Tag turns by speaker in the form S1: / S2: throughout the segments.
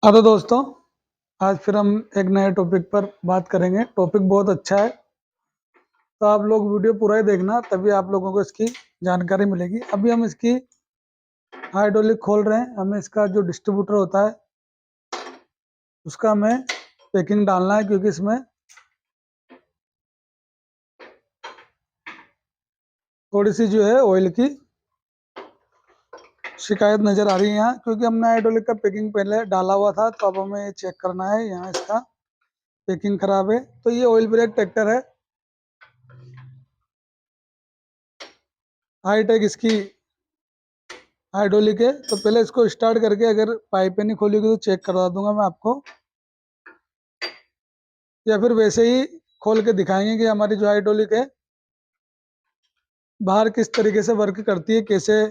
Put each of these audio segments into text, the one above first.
S1: हाँ तो दोस्तों, आज फिर हम एक नए टॉपिक पर बात करेंगे। टॉपिक बहुत अच्छा है, तो आप लोग वीडियो पूरा ही देखना, तभी आप लोगों को इसकी जानकारी मिलेगी। अभी हम इसकी हाइड्रोलिक खोल रहे हैं। हमें इसका जो डिस्ट्रीब्यूटर होता है उसका हमें पैकिंग डालना है, क्योंकि इसमें थोड़ी सी जो है ऑयल की शिकायत नज़र आ रही है यहाँ, क्योंकि हमने हाइड्रोलिक का पैकिंग पहले डाला हुआ था। तो अब हमें ये चेक करना है, यहाँ इसका पैकिंग खराब है। तो ये ऑयल ब्रेक ट्रैक्टर है, हाईटेक इसकी हाइड्रोलिक है। तो पहले इसको स्टार्ट करके, अगर पाइपें नहीं खोली तो चेक करवा दूंगा मैं आपको, या फिर वैसे ही खोल के दिखाएंगे कि हमारी जो हाइड्रोलिक है बाहर किस तरीके से वर्क करती है, कैसे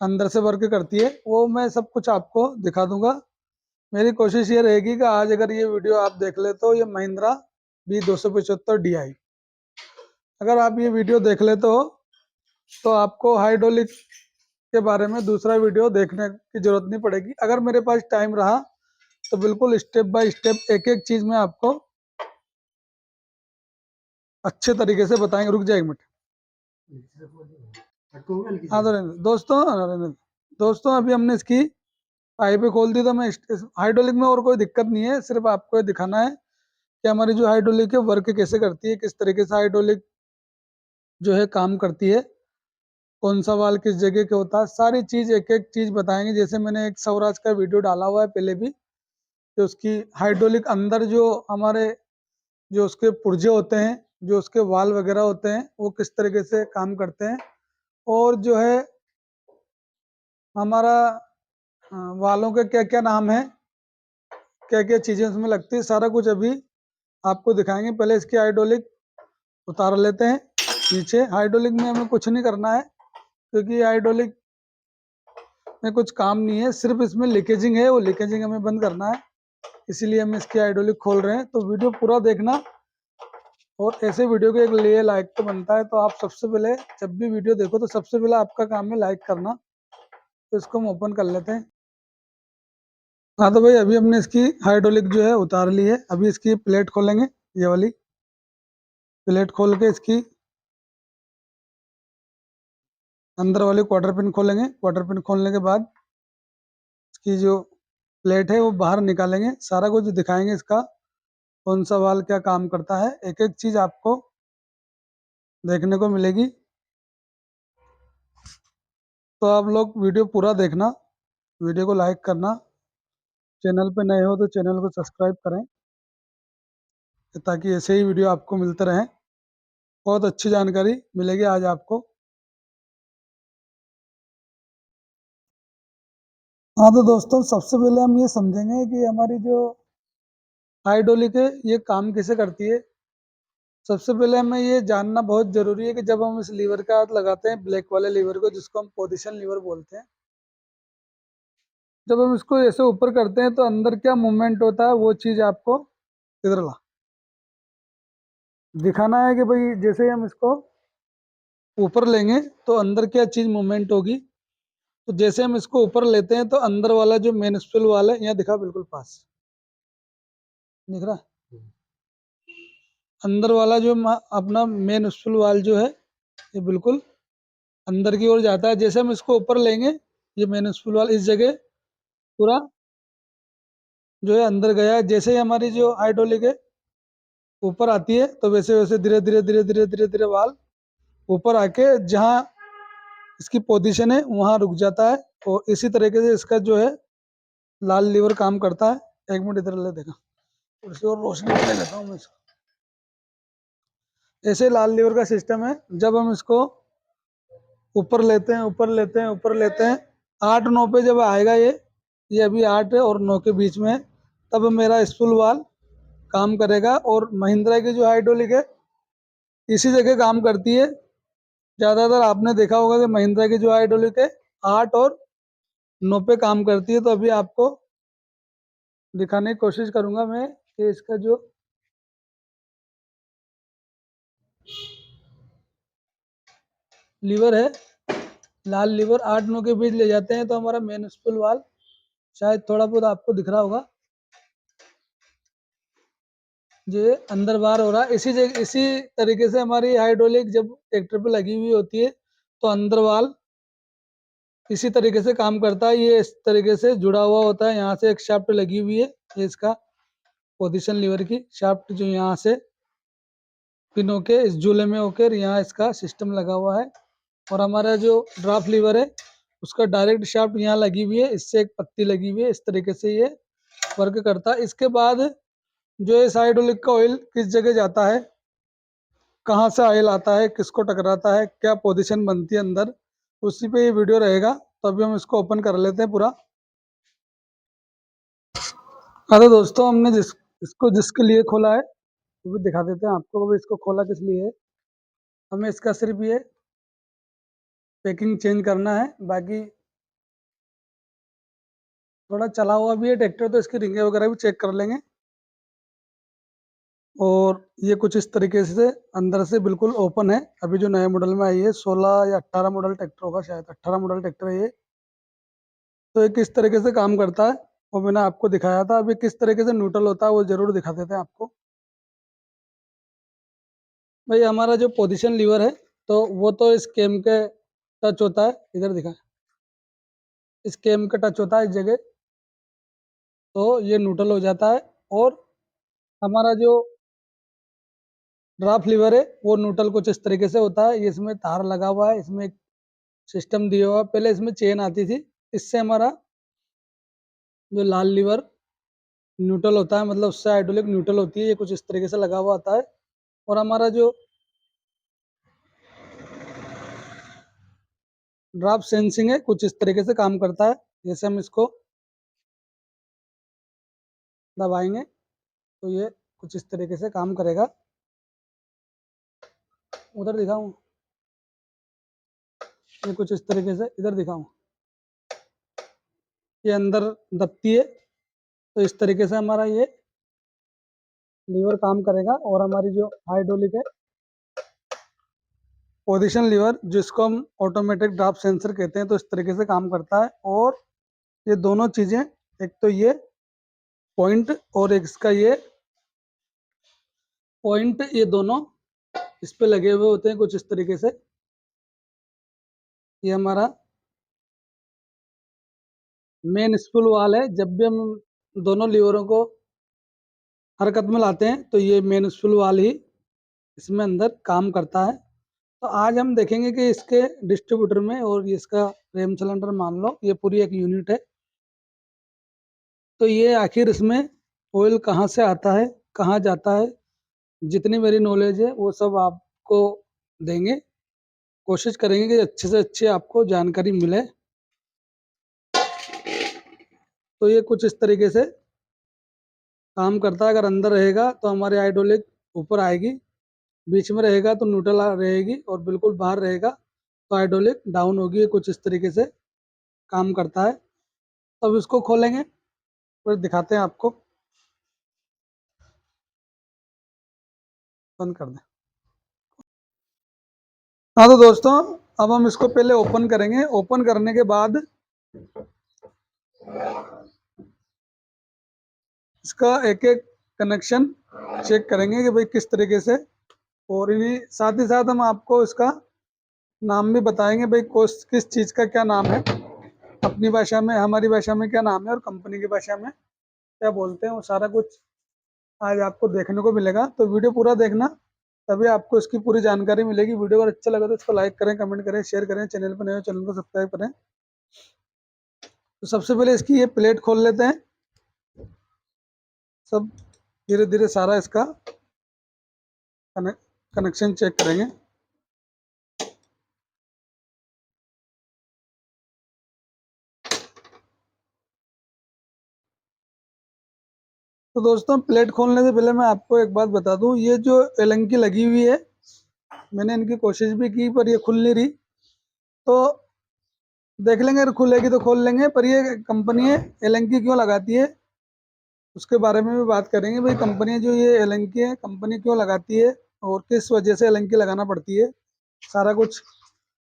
S1: अंदर से वर्क करती है, वो मैं सब कुछ आपको दिखा दूंगा। मेरी कोशिश ये रहेगी कि आज अगर ये वीडियो आप देख ले तो ये महिंद्रा V275 DI, अगर आप ये वीडियो देख ले तो आपको हाइड्रोलिक के बारे में दूसरा वीडियो देखने की जरूरत नहीं पड़ेगी। अगर मेरे पास टाइम रहा तो बिल्कुल स्टेप बाय स्टेप एक एक चीज में आपको अच्छे तरीके से बताएंगे। रुक जाए एक मिनट। हाँ तो दोस्तों अभी हमने इसकी पाइपें खोल दी। तो मैं हाइड्रोलिक में और कोई दिक्कत नहीं है, सिर्फ आपको ये दिखाना है कि हमारी जो हाइड्रोलिक है वर्क कैसे करती है, किस तरीके से हाइड्रोलिक जो है काम करती है, कौन सा वाल किस जगह के होता है, सारी चीज एक एक चीज बताएंगे। जैसे मैंने एक स्वराज का वीडियो डाला हुआ है पहले भी, कि उसकी हाइड्रोलिक अंदर जो हमारे जो उसके पुर्जे होते हैं, जो उसके वाल वगैरह होते हैं, वो किस तरीके से काम करते हैं, और जो है हमारा वालों के क्या क्या नाम है, क्या क्या चीजें उसमें लगती है, सारा कुछ अभी आपको दिखाएंगे। पहले इसकी हाइड्रोलिक उतार लेते हैं नीचे। हाइड्रोलिक में हमें कुछ नहीं करना है, क्योंकि हाइड्रोलिक में कुछ काम नहीं है, सिर्फ इसमें लीकेजिंग है, वो लीकेजिंग हमें बंद करना है। इसीलिए हम इसकी हाइड्रोलिक खोल रहे हैं। तो वीडियो पूरा देखना, और ऐसे वीडियो के लिए लाइक तो बनता है। तो आप सबसे पहले जब भी वीडियो देखो तो सबसे पहले आपका काम है लाइक करना। तो इसको हम ओपन कर लेते हैं। हाँ तो भाई, अभी हमने इसकी हाइड्रोलिक जो है उतार ली है। अभी इसकी प्लेट खोलेंगे, ये वाली प्लेट खोल के इसकी अंदर वाली क्वार्टर पिन खोलेंगे। क्वार्टर पिन खोलने के बाद इसकी जो प्लेट है वो बाहर निकालेंगे, सारा कुछ दिखाएंगे इसका कौन सा वाल क्या काम करता है, एक एक चीज आपको देखने को मिलेगी। तो आप लोग वीडियो पूरा देखना, वीडियो को लाइक करना, चैनल पे नए हो तो चैनल को सब्सक्राइब करें, ताकि ऐसे ही वीडियो आपको मिलते रहें। बहुत अच्छी जानकारी मिलेगी आज आपको। हाँ तो दोस्तों, सबसे पहले हम ये समझेंगे कि हमारी जो हाइड्रोलिक है ये काम कैसे करती है। सबसे पहले हमें ये जानना बहुत जरूरी है कि जब हम इस लीवर का हाथ लगाते हैं, ब्लैक वाले लीवर को, जिसको हम पोजीशन लीवर बोलते हैं, जब हम इसको ऐसे ऊपर करते हैं तो अंदर क्या मूवमेंट होता है, वो चीज आपको इधर ला दिखाना है। कि भाई जैसे ही हम इसको ऊपर लेंगे तो अंदर क्या चीज मूवमेंट होगी। तो जैसे हम इसको ऊपर लेते हैं तो अंदर वाला जो मेन स्पूल वाला है, यहाँ दिखा बिल्कुल पास दिख रहा है, अंदर वाला जो अपना मेन स्पूल वाल जो है ये बिल्कुल अंदर की ओर जाता है। जैसे हम इसको ऊपर लेंगे, ये मेन स्पूल वाल इस जगह पूरा जो है अंदर गया है। जैसे ही हमारी जो हाइड्रोलिक है ऊपर आती है, तो वैसे वैसे धीरे धीरे धीरे धीरे धीरे धीरे वाल ऊपर आके जहाँ इसकी पोजीशन है वहां रुक जाता है। और इसी तरीके से इसका जो है लाल लीवर काम करता है। एक मिनट इधर ले देखा, थोड़ी और रोशनी ले लेता हूँ मैं इसको। ऐसे लाल लीवर का सिस्टम है। जब हम इसको ऊपर लेते हैं ऊपर लेते हैं ऊपर लेते हैं, 8-9 पे जब आएगा ये अभी 8 और 9 के बीच में है, तब मेरा स्पूल वाल काम करेगा। और महिंद्रा की जो हाइड्रोलिक है इसी जगह काम करती है। ज़्यादातर आपने देखा होगा कि महिंद्रा की जो हाइड्रोलिक है 8 और 9 पे काम करती है। तो अभी आपको दिखाने की कोशिश करूंगा मैं कि इसका जो लीवर है, लाल लीवर 8-9 के बीच ले जाते हैं तो हमारा मेन स्पूल वाल शायद थोड़ा बहुत आपको दिख रहा होगा, ये अंदर बाहर हो रहा है। इसी तरीके से हमारी हाइड्रोलिक जब ट्रैक्टर पे लगी हुई होती है तो अंदर वाल इसी तरीके से काम करता है। ये इस तरीके से जुड़ा हुआ होता है, यहाँ से एक शाफ्ट लगी हुई है, ये इसका पोजीशन लीवर की शाफ्ट जो यहाँ से पिन होके इस झूले में होकर यहाँ इसका सिस्टम लगा हुआ है। और हमारा जो ड्राफ्ट लीवर है उसका डायरेक्ट शाफ्ट यहाँ लगी हुई है, इससे एक पत्ती लगी हुई है। इस तरीके से ये वर्क करता है। इसके बाद जो इस हाइड्रोलिक का ऑयल किस जगह जाता है, कहाँ से ऑयल आता है, किसको टकराता है, क्या पोजीशन बनती है अंदर, उसी पे ये वीडियो रहेगा। तो अभी हम इसको ओपन कर लेते हैं पूरा। हाँ तो दोस्तों, हमने जिसके लिए खोला है वो भी दिखा देते हैं आपको। अभी इसको खोला किस लिए है, हमें इसका सिर्फ ये पैकिंग चेंज करना है। बाकी थोड़ा चला हुआ भी है ट्रैक्टर, तो इसकी रिंगे वगैरह भी चेक कर लेंगे। और ये कुछ इस तरीके से अंदर से बिल्कुल ओपन है। अभी जो नए मॉडल में आई है 16 या 18 मॉडल ट्रैक्टर होगा, शायद 18 मॉडल ट्रैक्टर है ये। तो ये किस तरीके से काम करता है वो मैंने आपको दिखाया था। अभी किस तरीके से न्यूट्रल होता है वो जरूर दिखा देते हैं आपको। भाई हमारा जो पोजीशन लीवर है तो वो तो इस केम के टच होता है, इधर दिखा, इस केम का टच होता है इस जगह, तो ये न्यूट्रल हो जाता है। और हमारा जो ड्राफ्ट लीवर है वो न्यूट्रल कुछ इस तरीके से होता है। ये इसमें तार लगा हुआ है, इसमें एक सिस्टम दिया हुआ है। पहले इसमें चेन आती थी, इससे हमारा जो लाल लीवर न्यूट्रल होता है, मतलब उससे हाइड्रोलिक न्यूट्रल होती है। ये कुछ इस तरीके से लगा हुआ आता है। और हमारा जो ड्राफ्ट सेंसिंग है कुछ इस तरीके से काम करता है। जैसे हम इसको दबाएंगे तो ये कुछ इस तरीके से काम करेगा। उधर दिखाऊं, ये कुछ इस तरीके से इधर दिखाऊं, ये अंदर दबती है। तो इस तरीके से हमारा ये लीवर काम करेगा। और हमारी जो हाइड्रोलिक है पोजीशन लीवर, जिसको हम ऑटोमेटिक ड्राफ्ट सेंसर कहते हैं, तो इस तरीके से काम करता है। और ये दोनों चीज़ें, एक तो ये पॉइंट और एक इसका ये पॉइंट, ये दोनों इस पे लगे हुए होते हैं कुछ इस तरीके से। ये हमारा मेन स्पूल वाल है। जब भी हम दोनों लीवरों को हरकत में लाते हैं तो ये मेन स्पूल वाल ही इसमें अंदर काम करता है। तो आज हम देखेंगे कि इसके डिस्ट्रीब्यूटर में, और ये इसका रेम सिलेंडर मान लो, ये पूरी एक यूनिट है। तो ये आखिर इसमें ऑयल कहाँ से आता है, कहाँ जाता है, जितनी मेरी नॉलेज है वो सब आपको देंगे। कोशिश करेंगे कि अच्छे से अच्छे आपको जानकारी मिले। तो ये कुछ इस तरीके से काम करता है। अगर अंदर रहेगा तो हमारी हाइड्रोलिक ऊपर आएगी, बीच में रहेगा तो न्यूट्रल रहेगी, और बिल्कुल बाहर रहेगा तो हाइड्रोलिक डाउन होगी। ये कुछ इस तरीके से काम करता है। तो अब इसको खोलेंगे, फिर दिखाते हैं आपको। बंद कर दें। हाँ तो दोस्तों, अब हम इसको पहले ओपन करेंगे। ओपन करने के बाद इसका एक एक कनेक्शन चेक करेंगे कि भाई किस तरीके से। और इन्हीं साथ ही साथ हम आपको इसका नाम भी बताएंगे, भाई किस चीज़ का क्या नाम है। अपनी भाषा में, हमारी भाषा में क्या नाम है, और कंपनी की भाषा में क्या बोलते हैं, वो सारा कुछ आज आपको देखने को मिलेगा। तो वीडियो पूरा देखना, तभी आपको इसकी पूरी जानकारी मिलेगी। वीडियो अगर अच्छा लगा तो इसको लाइक करें, कमेंट करें, शेयर करें। चैनल पर नए हो चैनल को सब्सक्राइब करें। तो सबसे पहले इसकी ये प्लेट खोल लेते हैं। सब धीरे धीरे सारा इसका कनेक्शन चेक करेंगे। तो दोस्तों, प्लेट खोलने से पहले मैं आपको एक बात बता दूं, ये जो एलंकी लगी हुई है, मैंने इनकी कोशिश भी की पर ये खुल नहीं रही। तो देख लेंगे, अगर खुलेगी तो खोल लेंगे। पर ये कंपनी है एलंकी क्यों लगाती है उसके बारे में भी बात करेंगे। भाई कंपनी जो ये एलंकी है, कंपनी क्यों लगाती है और किस वजह से एलंकी लगाना पड़ती है, सारा कुछ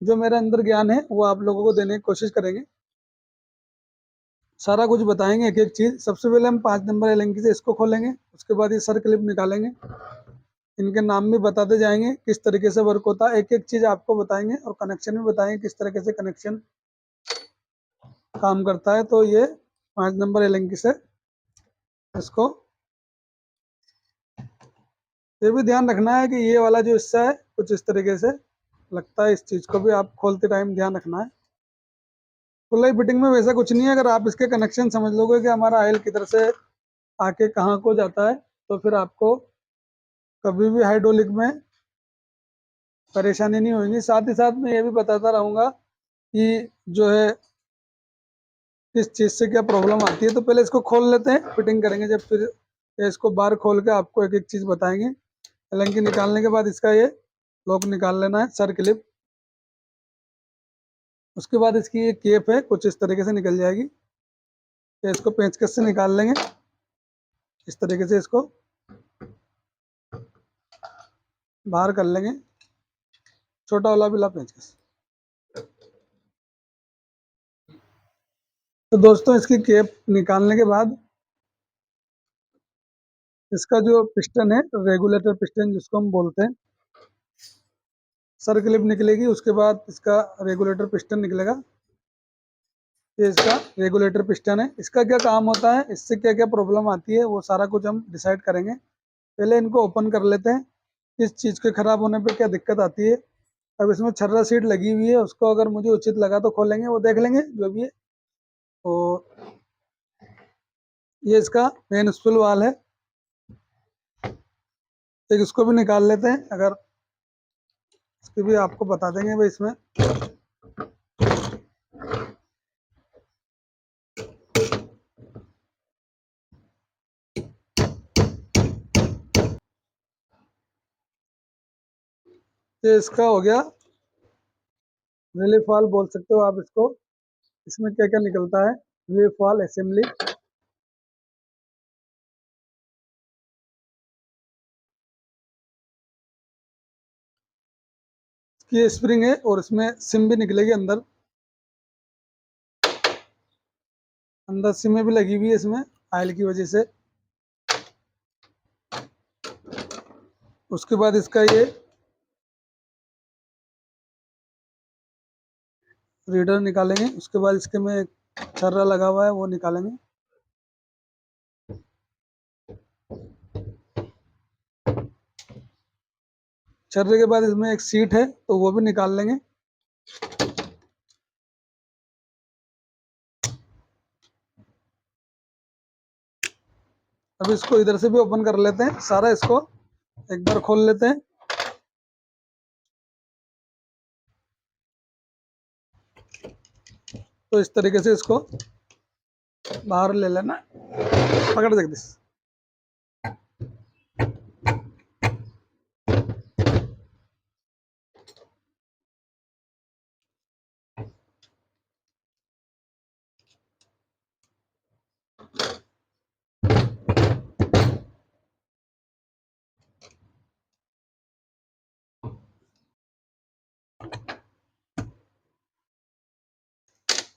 S1: जो मेरे अंदर ज्ञान है वो आप लोगों को देने की कोशिश करेंगे। सारा कुछ बताएंगे एक एक चीज। सबसे पहले हम 5 नंबर एलेंकी से इसको खोलेंगे, उसके बाद ये सर क्लिप निकालेंगे, इनके नाम भी बताते जाएंगे किस तरीके से वर्क होता है, एक एक चीज आपको बताएंगे और कनेक्शन भी बताएंगे किस तरीके से कनेक्शन काम करता है। तो ये 5 नंबर एलेंकी से इसको, ये भी ध्यान रखना है कि ये वाला जो हिस्सा है कुछ इस तरीके से लगता है, इस चीज को भी आप खोलते टाइम ध्यान रखना है। खुलाई फिटिंग में वैसा कुछ नहीं है, अगर आप इसके कनेक्शन समझ लोगे कि हमारा ऑयल किधर से आके कहाँ को जाता है, तो फिर आपको कभी भी हाइड्रोलिक में परेशानी नहीं होगी। साथ ही साथ मैं ये भी बताता रहूँगा कि जो है किस चीज़ से क्या प्रॉब्लम आती है। तो पहले इसको खोल लेते हैं, फिटिंग करेंगे जब, फिर इसको बाहर खोल के आपको एक एक चीज़ बताएंगे। एलंकी निकालने के बाद इसका ये लॉक निकाल लेना है, सर क्लिप। उसके बाद इसकी ये केप है कुछ इस तरीके से निकल जाएगी, तो इसको पेंचकस से निकाल लेंगे इस तरीके से, इसको बाहर कर लेंगे, छोटा वाला भी ला पेंचकस। तो दोस्तों इसकी केप निकालने के बाद इसका जो पिस्टन है, रेगुलेटर पिस्टन जिसको हम बोलते हैं, सर क्लिप निकलेगी, उसके बाद इसका रेगुलेटर पिस्टन निकलेगा। ये इसका रेगुलेटर पिस्टन है। इसका क्या काम होता है, इससे क्या क्या प्रॉब्लम आती है, वो सारा कुछ हम डिसाइड करेंगे। पहले इनको ओपन कर लेते हैं, किस चीज़ के खराब होने पे क्या दिक्कत आती है। अब इसमें छर्रा सीट लगी हुई है, उसको अगर मुझे उचित लगा तो खोलेंगे, वो देख लेंगे जो भी है। और ये इसका मेन स्पूल वाल है, एक इसको भी निकाल लेते हैं, अगर इसकी भी आपको बता देंगे भाई इसमें। ये इसका हो गया रिलीफ वाल बोल सकते हो आप इसको। इसमें क्या क्या निकलता है, रिलीफ वाल असेंबली, की स्प्रिंग है और इसमें सिम भी निकलेगी अंदर, अंदर सिमें भी लगी हुई है इसमें ऑयल की वजह से। उसके बाद इसका ये रीडर निकालेंगे, उसके बाद इसके में एक छर्रा लगा हुआ है वो निकालेंगे। छर्रे के बाद इसमें एक सीट है तो वो भी निकाल लेंगे। अब इसको इधर से भी ओपन कर लेते हैं, सारा इसको एक बार खोल लेते हैं। तो इस तरीके से इसको बाहर ले लेना, पकड़ जगदीश।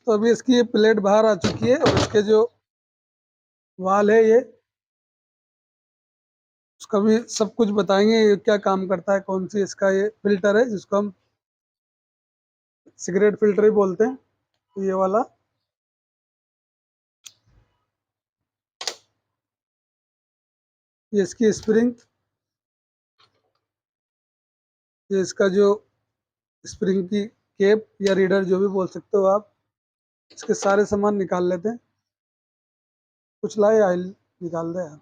S1: तो अभी इसकी ये प्लेट बाहर आ चुकी है और इसके जो वाल है ये, उसका भी सब कुछ बताएंगे ये क्या काम करता है, कौन सी इसका ये फिल्टर है जिसको हम सिगरेट फिल्टर ही बोलते हैं, तो ये वाला। ये इसकी स्प्रिंग, ये इसका जो स्प्रिंग की केप या रीडर जो भी बोल सकते हो आप, इसके सारे सामान निकाल लेते हैं। कुछ लाए ऑयल निकाल दे यार।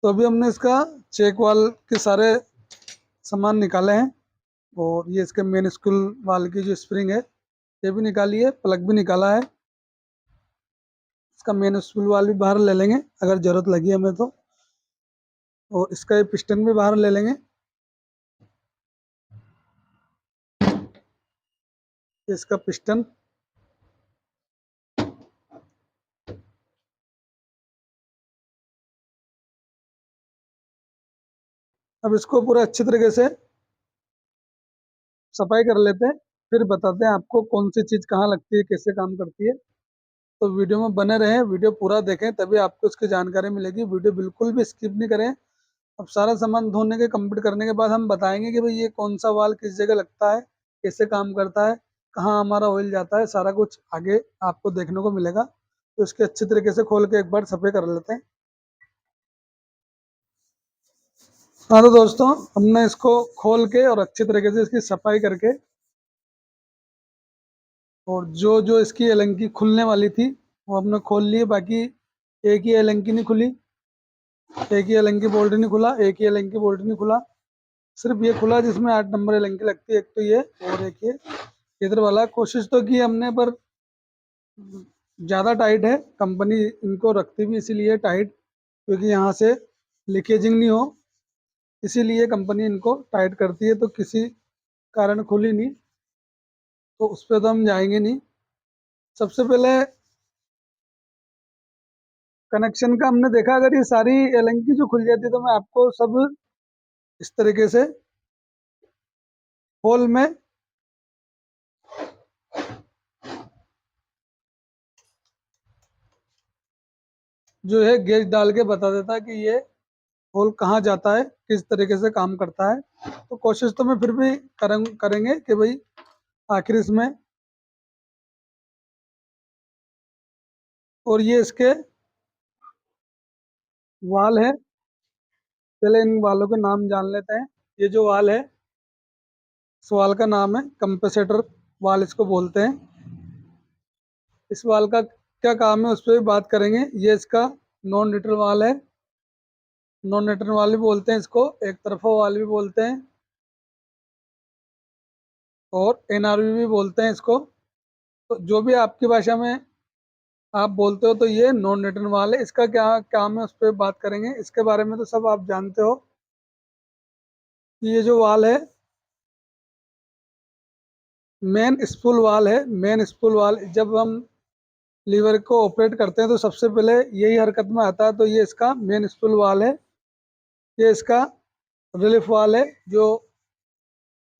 S1: तो अभी हमने इसका चेक वाल के सारे सामान निकाले हैं, और ये इसके मेन स्क्रू वाल की जो स्प्रिंग है ये भी निकाली है, प्लग भी निकाला है। इसका मेन स्क्रू वाल भी बाहर ले लेंगे अगर ज़रूरत लगी हमें तो, और इसका ये पिस्टन भी बाहर ले लेंगे। इसका पिस्टन, अब इसको पूरा अच्छी तरीके से सफाई कर लेते हैं। फिर बताते हैं आपको कौन सी चीज़ कहाँ लगती है, कैसे काम करती है। तो वीडियो में बने रहें, वीडियो पूरा देखें, तभी आपको इसकी जानकारी मिलेगी। वीडियो बिल्कुल भी स्किप नहीं करें। अब सारा सामान धोने के कंप्लीट करने के बाद हम बताएंगे कि भाई ये कौन सा वाल किस जगह लगता है, कैसे काम करता है, कहाँ हमारा ऑयल जाता है, सारा कुछ आगे आपको देखने को मिलेगा। तो इसके अच्छी तरीके से खोल के एक बार सफाई कर लेते हैं। हाँ तो दोस्तों, हमने इसको खोल के और अच्छी तरीके से इसकी सफाई करके, और जो जो इसकी एलंकी खुलने वाली थी वो हमने खोल ली। बाकी एक ही एलंकी नहीं खुली, एक ही एलंकी बोल्ट नहीं खुला, एक ही एलंकी बोल्ट नहीं खुला, सिर्फ ये खुला जिसमें 8 नंबर एलंकी लगती है। एक तो ये और एक ये इधर वाला। कोशिश तो की हमने, पर ज़्यादा टाइट है। कंपनी इनको रखती भी इसीलिए टाइट, क्योंकि यहाँ से लीकेजिंग नहीं हो, इसीलिए कंपनी इनको टाइट करती है। तो किसी कारण खुली नहीं, तो उस पर तो हम जाएंगे नहीं। सबसे पहले कनेक्शन का हमने देखा, अगर ये सारी एलंकी जो खुल जाती है तो मैं आपको सब इस तरीके से होल में जो है गेज डाल के बता देता कि ये होल कहाँ जाता है, किस तरीके से काम करता है। तो कोशिश तो मैं फिर भी करेंगे कि भाई आखिर इसमें, और ये इसके वाल है। पहले इन वालों के नाम जान लेते हैं। ये जो वाल है, इस वाल का नाम है कंपेसेटर वाल, इसको बोलते हैं। इस वाल का क्या काम है उस पर भी बात करेंगे। ये इसका नॉन न्यूट्रल वाल है, नॉन न्यूट्रल वाल भी बोलते हैं इसको, एक तरफा वाल भी बोलते हैं, और एनआरवी भी बोलते हैं इसको। तो जो भी आपकी भाषा में आप बोलते हो, तो ये नॉन रिटर्न वाल है। इसका क्या काम है उस पर बात करेंगे। इसके बारे में तो सब आप जानते हो कि ये जो वाल है मेन स्पूल वाल है। मेन स्पूल वाल, जब हम लीवर को ऑपरेट करते हैं तो सबसे पहले यही हरकत में आता है। तो ये इसका मेन स्पूल वाल है। ये इसका रिलीफ वाल है, जो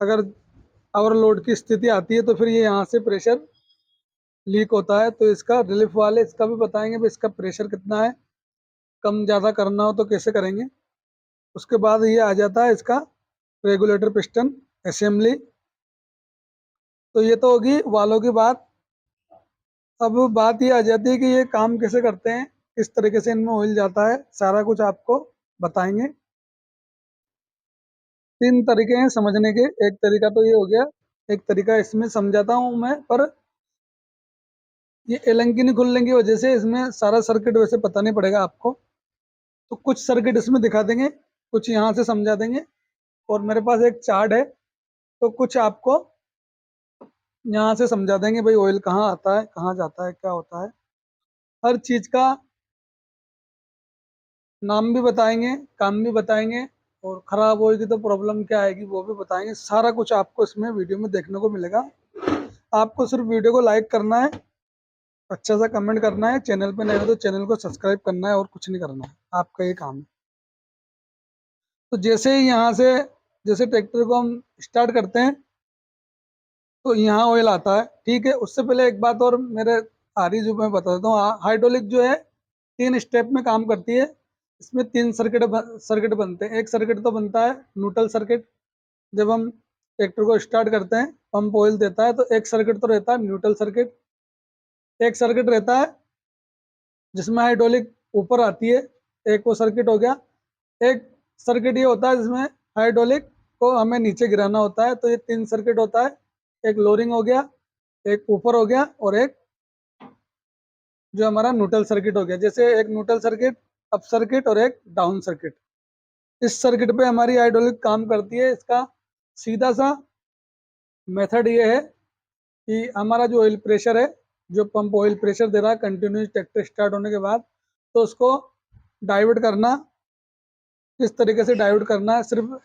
S1: अगर ओवरलोड की स्थिति आती है तो फिर ये यहाँ से प्रेशर लीक होता है। तो इसका रिलीफ वाल है। इसका भी बताएंगे भाई इसका प्रेशर कितना है, कम ज़्यादा करना हो तो कैसे करेंगे। उसके बाद ये आ जाता है इसका रेगुलेटर पिस्टन असेंबली। तो ये तो होगी वालों की बात। अब बात ये आ जाती है कि ये काम कैसे करते हैं, किस तरीके से इनमें ऑयल जाता है, सारा कुछ आपको बताएंगे। 3 तरीके हैं समझने के। एक तरीका तो ये हो गया, एक तरीका इसमें समझाता हूँ मैं, पर ये एलंकी नहीं खुलने की वजह से इसमें सारा सर्किट वैसे पता नहीं पड़ेगा आपको। तो कुछ सर्किट इसमें दिखा देंगे, कुछ यहाँ से समझा देंगे, और मेरे पास एक चार्ट है, तो कुछ आपको यहाँ से समझा देंगे भाई ऑयल कहाँ आता है, कहाँ जाता है, क्या होता है। हर चीज़ का नाम भी बताएंगे, काम भी बताएंगे, और ख़राब होएगी तो प्रॉब्लम क्या आएगी वो भी बताएंगे। सारा कुछ आपको इसमें वीडियो में देखने को मिलेगा। आपको सिर्फ वीडियो को लाइक करना है, अच्छा सा कमेंट करना है, चैनल पे नए हो तो चैनल को सब्सक्राइब करना है, और कुछ नहीं करना है, आपका ये काम है। तो जैसे ही यहाँ से, जैसे ट्रैक्टर को हम स्टार्ट करते हैं तो यहाँ ऑयल आता है, ठीक है। उससे पहले एक बात और मेरे आ रही जो मैं बता देता हूँ। हाइड्रोलिक जो है 3 स्टेप में काम करती है। इसमें 3 सर्किट बनते हैं। एक सर्किट तो बनता है न्यूट्रल सर्किट, जब हम ट्रैक्टर को स्टार्ट करते हैं, पंप ऑयल देता है, तो एक सर्किट तो रहता है न्यूट्रल सर्किट। एक सर्किट रहता है जिसमें हाइड्रोलिक ऊपर आती है, एक वो सर्किट हो गया। एक सर्किट ये होता है जिसमें हाइड्रोलिक को हमें नीचे गिराना होता है। तो ये 3 सर्किट होता है। एक लोरिंग हो गया, एक ऊपर हो गया, और एक जो हमारा न्यूट्रल सर्किट हो गया। जैसे एक न्यूट्रल सर्किट, अप सर्किट, और एक डाउन सर्किट। इस सर्किट पे हमारी हाइड्रोलिक काम करती है। इसका सीधा सा मेथड ये है कि हमारा जो ऑयल प्रेशर है, जो पंप ऑयल प्रेशर दे रहा है कंटिन्यूस ट्रैक्टर स्टार्ट होने के बाद, तो उसको डाइवर्ट करना। किस तरीके से डाइवर्ट करना है, सिर्फ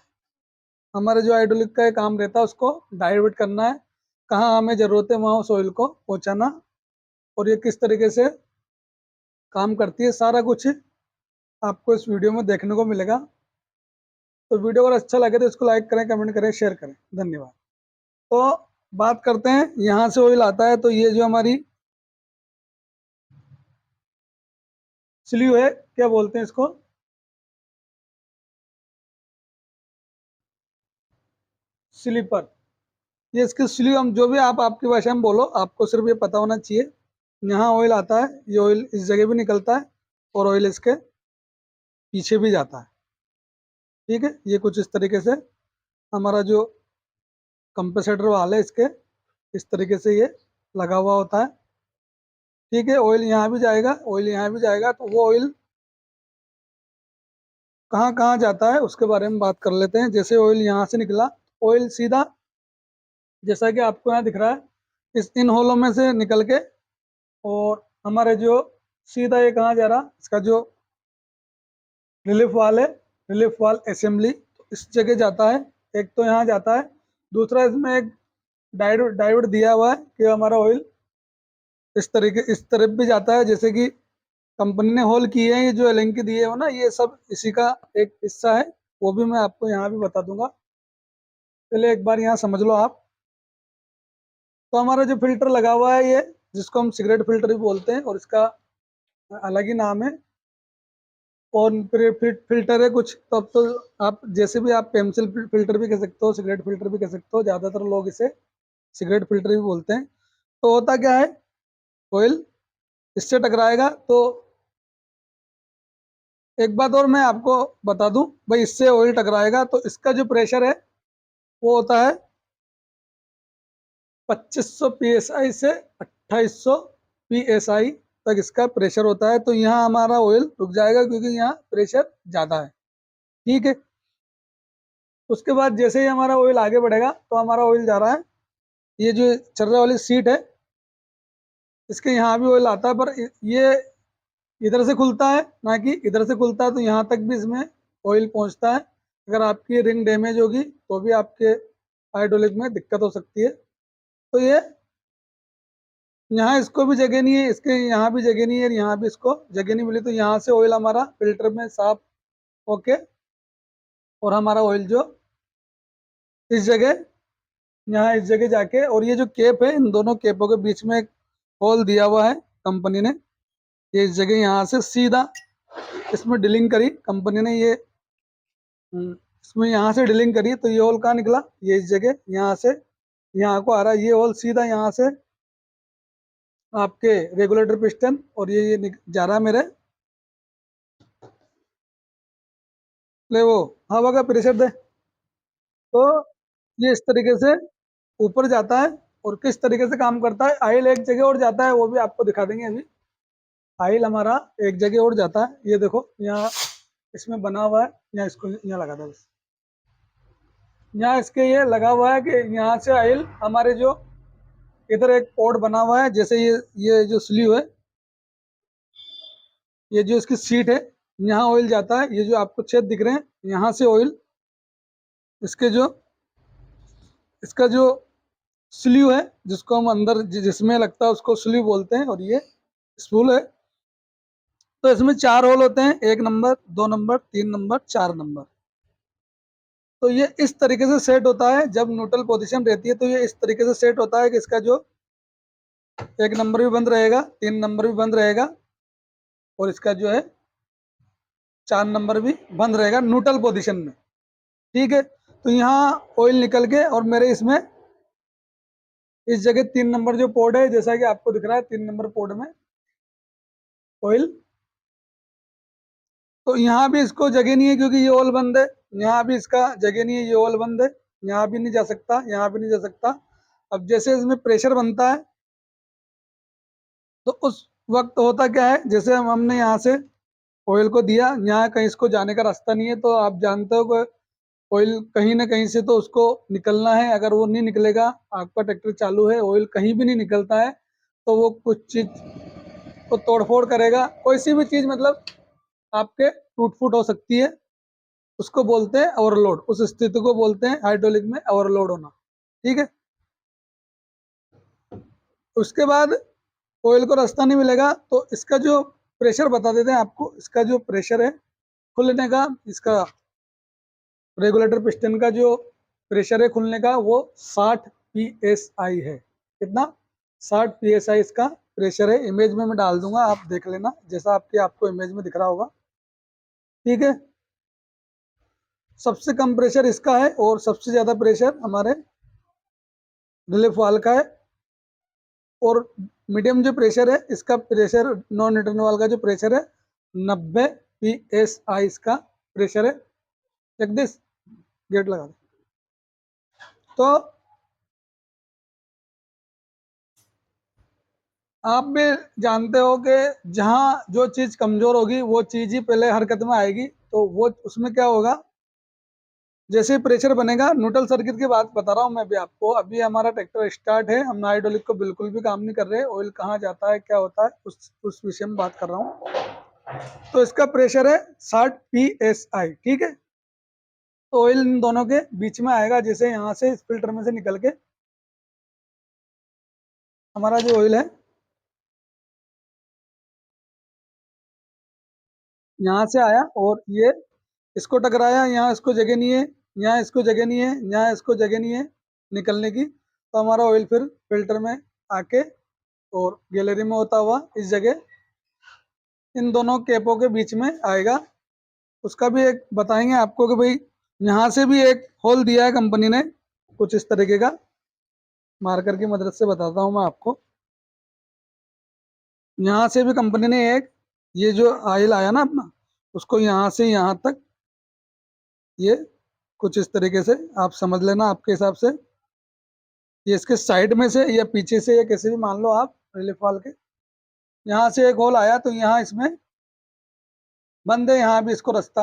S1: हमारे जो हाइड्रोलिक का काम रहता है उसको डाइवर्ट करना है। कहाँ हमें ज़रूरत है वहाँ उस ऑयल को पहुँचाना, और ये किस तरीके से काम करती है, सारा कुछ आपको इस वीडियो में देखने को मिलेगा। तो वीडियो अगर अच्छा लगे तो इसको लाइक करें, कमेंट करें, शेयर करें। धन्यवाद। तो बात करते हैं, यहाँ से ऑयल आता है तो ये जो हमारी स्लीव है, क्या बोलते हैं इसको, स्लीपर। ये इसकी स्लीव, हम जो भी आप आपकी भाषा में बोलो, आपको सिर्फ ये पता होना चाहिए। यहाँ ऑयल आता है, ये ऑयल इस जगह भी निकलता है और ऑयल इसके पीछे भी जाता है। ठीक है, ये कुछ इस तरीके से हमारा जो कंपेसेटर वाल है इसके इस तरीके से ये लगा हुआ होता है। ठीक है, ऑयल यहाँ भी जाएगा, ऑयल यहाँ भी जाएगा, तो वो ऑयल कहाँ कहाँ जाता है उसके बारे में बात कर लेते हैं। जैसे ऑयल यहाँ से निकला, ऑयल सीधा, जैसा कि आपको यहाँ दिख रहा है, इस इन होलों में से निकल के और हमारे जो सीधा ये कहाँ जा रहा, इसका जो रिलीफ वाल है, रिलीफ वाल असेंबली, तो इस जगह जाता है। एक तो यहाँ जाता है, दूसरा इसमें एक डायोड डायोड दिया हुआ है कि हमारा ऑयल इस तरीके इस तरफ भी जाता है। जैसे कि कंपनी ने होल किए हैं, ये जो एलेंकी दिए हो ना, ये सब इसी का एक हिस्सा है। वो भी मैं आपको यहाँ भी बता दूंगा, पहले एक बार यहाँ समझ लो आप। तो हमारा जो फिल्टर लगा हुआ है ये, जिसको हम सिगरेट फिल्टर भी बोलते हैं और इसका अलग ही नाम है, और फिल्टर है कुछ, तो अब तो आप जैसे भी आप पेंसिल फिल्टर भी कह सकते हो, सिगरेट फिल्टर भी कह सकते हो, ज़्यादातर लोग इसे सिगरेट फिल्टर भी बोलते हैं। तो होता क्या है, ऑयल इससे टकराएगा तो एक बात और मैं आपको बता दूं भाई, इससे ऑयल टकराएगा तो इसका जो प्रेशर है वो होता है 2500 psi से 2800 psi तक इसका प्रेशर होता है। तो यहाँ हमारा ऑयल रुक जाएगा क्योंकि यहाँ प्रेशर ज़्यादा है। ठीक है, उसके बाद जैसे ही हमारा ऑयल आगे बढ़ेगा तो हमारा ऑयल जा रहा है, ये जो चल वाली सीट है इसके यहाँ भी ऑयल आता है, पर ये इधर से खुलता है ना कि इधर से खुलता है, तो यहाँ तक भी इसमें ऑयल पहुँचता है। अगर आपकी रिंग डैमेज होगी तो भी आपके हाइड्रोलिक में दिक्कत हो सकती है। तो ये यहाँ इसको भी जगह नहीं है, इसके यहाँ भी जगह नहीं है, यहाँ भी इसको जगह नहीं मिली, तो यहाँ से ऑयल हमारा फिल्टर में साफ होके और हमारा ऑयल जो इस जगह, यहाँ इस जगह जाके, और ये जो केप है इन दोनों केपों के बीच में एक होल दिया हुआ है कंपनी ने, ये इस जगह यहाँ से सीधा इसमें ड्रिलिंग करी कंपनी ने, ये इसमें यहाँ से ड्रिलिंग करी तो ये होल कहाँ निकला, ये इस जगह यहाँ से यहाँ को आ रहा है, ये होल सीधा यहाँ से आपके रेगुलेटर पिस्टन, और ये जा रहा है मेरे ले वो हवा का प्रेशर दे। तो ये इस तरीके से ऊपर जाता है। और किस तरीके से काम करता है, आयल एक जगह और जाता है, वो भी आपको दिखा देंगे अभी। आयल हमारा एक जगह और जाता है, ये देखो यहाँ इसमें बना हुआ है, यहाँ इसको यहाँ लगा था बस, यहाँ इसके ये लगा हुआ है कि यहाँ से आयल हमारे जो इधर एक पोर्ट बना हुआ है, जैसे ये जो स्लीव है, ये जो इसकी सीट है, यहाँ ऑयल जाता है। ये जो आपको छेद दिख रहे हैं, यहाँ से ऑयल इसके जो इसका जो स्लीव है, जिसको हम अंदर जिसमें लगता है उसको स्लीव बोलते हैं, और ये स्पूल है। तो इसमें 4 होल होते हैं, 1 नंबर, 2 नंबर, 3 नंबर, 4 नंबर। तो ये इस तरीके से सेट होता है, जब न्यूट्रल पोजीशन रहती है तो ये इस तरीके से सेट होता है कि इसका जो 1 नंबर भी बंद रहेगा, 3 नंबर भी बंद रहेगा, और इसका जो है 4 नंबर भी बंद रहेगा न्यूट्रल पोजीशन में। ठीक है, तो यहाँ ऑयल निकल के और मेरे इसमें इस जगह 3 नंबर जो पोर्ट है, जैसा कि आपको दिख रहा है 3 नंबर पोर्ट में ऑयल, तो यहाँ भी इसको जगह नहीं है क्योंकि ये ऑयल बंद है, यहाँ भी इसका जगह नहीं है, ये ऑयल बंद है, यहाँ भी नहीं जा सकता, यहाँ भी नहीं जा सकता। अब जैसे इसमें प्रेशर बनता है तो उस वक्त होता क्या है, जैसे हमने यहाँ से ऑयल को दिया, यहाँ कहीं इसको जाने का रास्ता नहीं है, तो आप जानते हो कि ऑयल कहीं ना कहीं से तो उसको निकलना है। अगर वो नहीं निकलेगा, आपका ट्रैक्टर चालू है, ऑयल कहीं भी नहीं निकलता है, तो वो कुछ चीज को तोड़फोड़ करेगा, कोई सी भी चीज मतलब आपके टूट फूट हो सकती है। उसको बोलते हैं ओवरलोड, उस स्थिति को बोलते हैं हाइड्रोलिक में ओवरलोड होना। ठीक है, उसके बाद ऑयल को रास्ता नहीं मिलेगा तो इसका जो प्रेशर बता देते हैं आपको, इसका जो प्रेशर है खुलने का, इसका रेगुलेटर पिस्टन का जो प्रेशर है खुलने का, वो 60 PSI है। कितना? 60 PSI इसका प्रेशर है। इमेज में मैं डाल दूंगा, आप देख लेना जैसा आपको इमेज में दिख रहा होगा। ठीक है, सबसे कम प्रेशर इसका है और सबसे ज्यादा प्रेशर हमारे रिलीफ वाल्व का है। और मीडियम जो प्रेशर है इसका, प्रेशर नॉन रिटर्न वाल्व का जो प्रेशर है 90 PSI इसका प्रेशर है। जगदीश गेट लगा दो। तो आप भी जानते हो कि जहां जो चीज कमजोर होगी वो चीज ही पहले हरकत में आएगी। तो वो उसमें क्या होगा, जैसे प्रेशर बनेगा, न्यूट्रल सर्किट की बात बता रहा हूँ मैं भी आपको। अभी हमारा ट्रैक्टर स्टार्ट है, हम हाइड्रोलिक को बिल्कुल भी काम नहीं कर रहे, ऑयल कहाँ जाता है क्या होता है उस विषय में बात कर रहा हूँ। तो इसका प्रेशर है 60 PSI। ठीक है, तो ऑयल इन दोनों के बीच में आएगा। जैसे यहाँ से इस फिल्टर में से निकल के हमारा जो ऑयल है यहाँ से आया और ये इसको टकराया, यहाँ इसको जगह नहीं है, यहाँ इसको जगह नहीं है, यहाँ इसको जगह नहीं है निकलने की। तो हमारा ऑयल फिर फिल्टर में आके और गैलरी में होता हुआ इस जगह इन दोनों कैपों के बीच में आएगा। उसका भी एक बताएंगे आपको कि भाई यहाँ से भी एक होल दिया है कंपनी ने कुछ इस तरीके का, मार्कर की मदद से बताता हूँ मैं आपको। यहाँ से भी कंपनी ने एक, ये जो ऑयल आया ना अपना, उसको यहाँ से यहाँ तक ये कुछ इस तरीके से आप समझ लेना आपके हिसाब से। ये इसके साइड में से या पीछे से या कैसे भी मान लो आप रिलीफ वाल के, यहाँ से एक होल आया तो यहाँ इसमें बंद है, यहाँ भी इसको रास्ता।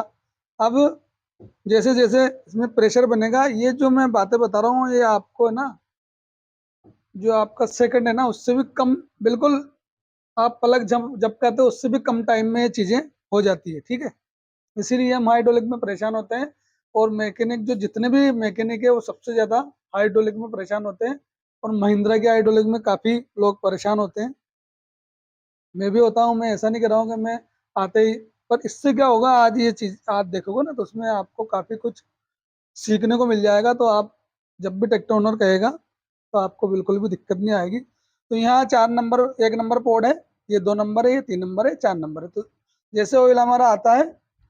S1: अब जैसे जैसे इसमें प्रेशर बनेगा, ये जो मैं बातें बता रहा हूँ ये आपको है ना, जो आपका सेकंड है ना उससे भी कम, बिल्कुल आप पलक जब जब कहते हो उससे भी कम टाइम में ये चीजें हो जाती है। ठीक है, इसीलिए हम हाइड्रोलिक में परेशान होते हैं। और मैकेनिक, जो जितने भी मैकेनिक है वो सबसे ज्यादा हाइड्रोलिक में परेशान होते हैं। और महिंद्रा के हाइड्रोलिक में काफी लोग परेशान होते हैं, मैं भी होता हूँ। मैं ऐसा नहीं कर रहा हूँ कि मैं आते ही, पर इससे क्या होगा, आज ये चीज आप देखोगे ना तो उसमें आपको काफी कुछ सीखने को मिल जाएगा। तो आप जब भी ट्रैक्टर ओनर कहेगा तो आपको बिल्कुल भी दिक्कत नहीं आएगी। तो यहाँ 4 नंबर, 1 नंबर पोर्ट है, ये 2 नंबर है, ये 3 नंबर है, 4 नंबर है। तो जैसे ऑयल हमारा आता है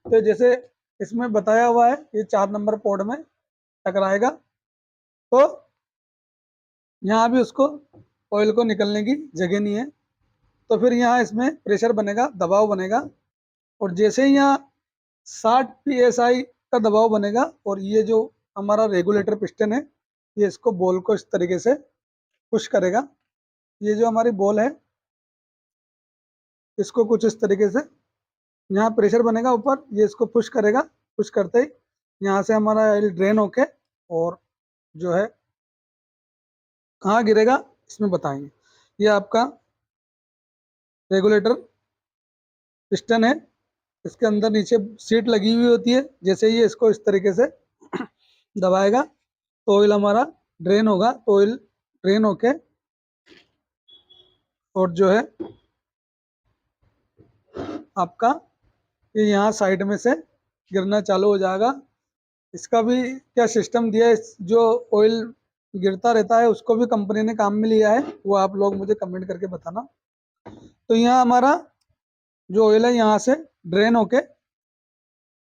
S1: तो जैसे इसमें बताया हुआ है ये 4 नंबर पोर्ट में टकराएगा, तो यहाँ भी उसको ऑयल को निकलने की जगह नहीं है। तो फिर यहाँ इसमें प्रेशर बनेगा, दबाव बनेगा। और जैसे ही यहाँ 60 PSI का दबाव बनेगा और ये जो हमारा रेगुलेटर पिस्टन है ये इसको बॉल को इस तरीके से पुश करेगा। ये जो हमारी बॉल है इसको कुछ इस तरीके से, यहाँ प्रेशर बनेगा ऊपर, ये इसको पुश करेगा। पुश करते ही यहाँ से हमारा ऑयल ड्रेन होके और जो है कहाँ गिरेगा इसमें बताएंगे। ये आपका रेगुलेटर पिस्टन है, इसके अंदर नीचे सीट लगी हुई होती है। जैसे ही ये इसको इस तरीके से दबाएगा तो ऑयल हमारा ड्रेन होगा। तो ऑयल ड्रेन होके और जो है आपका ये यहाँ साइड में से गिरना चालू हो जाएगा। इसका भी क्या सिस्टम दिया है, जो ऑयल गिरता रहता है उसको भी कंपनी ने काम में लिया है, वो आप लोग मुझे कमेंट करके बताना। तो यहाँ हमारा जो ऑयल है यहाँ से ड्रेन होके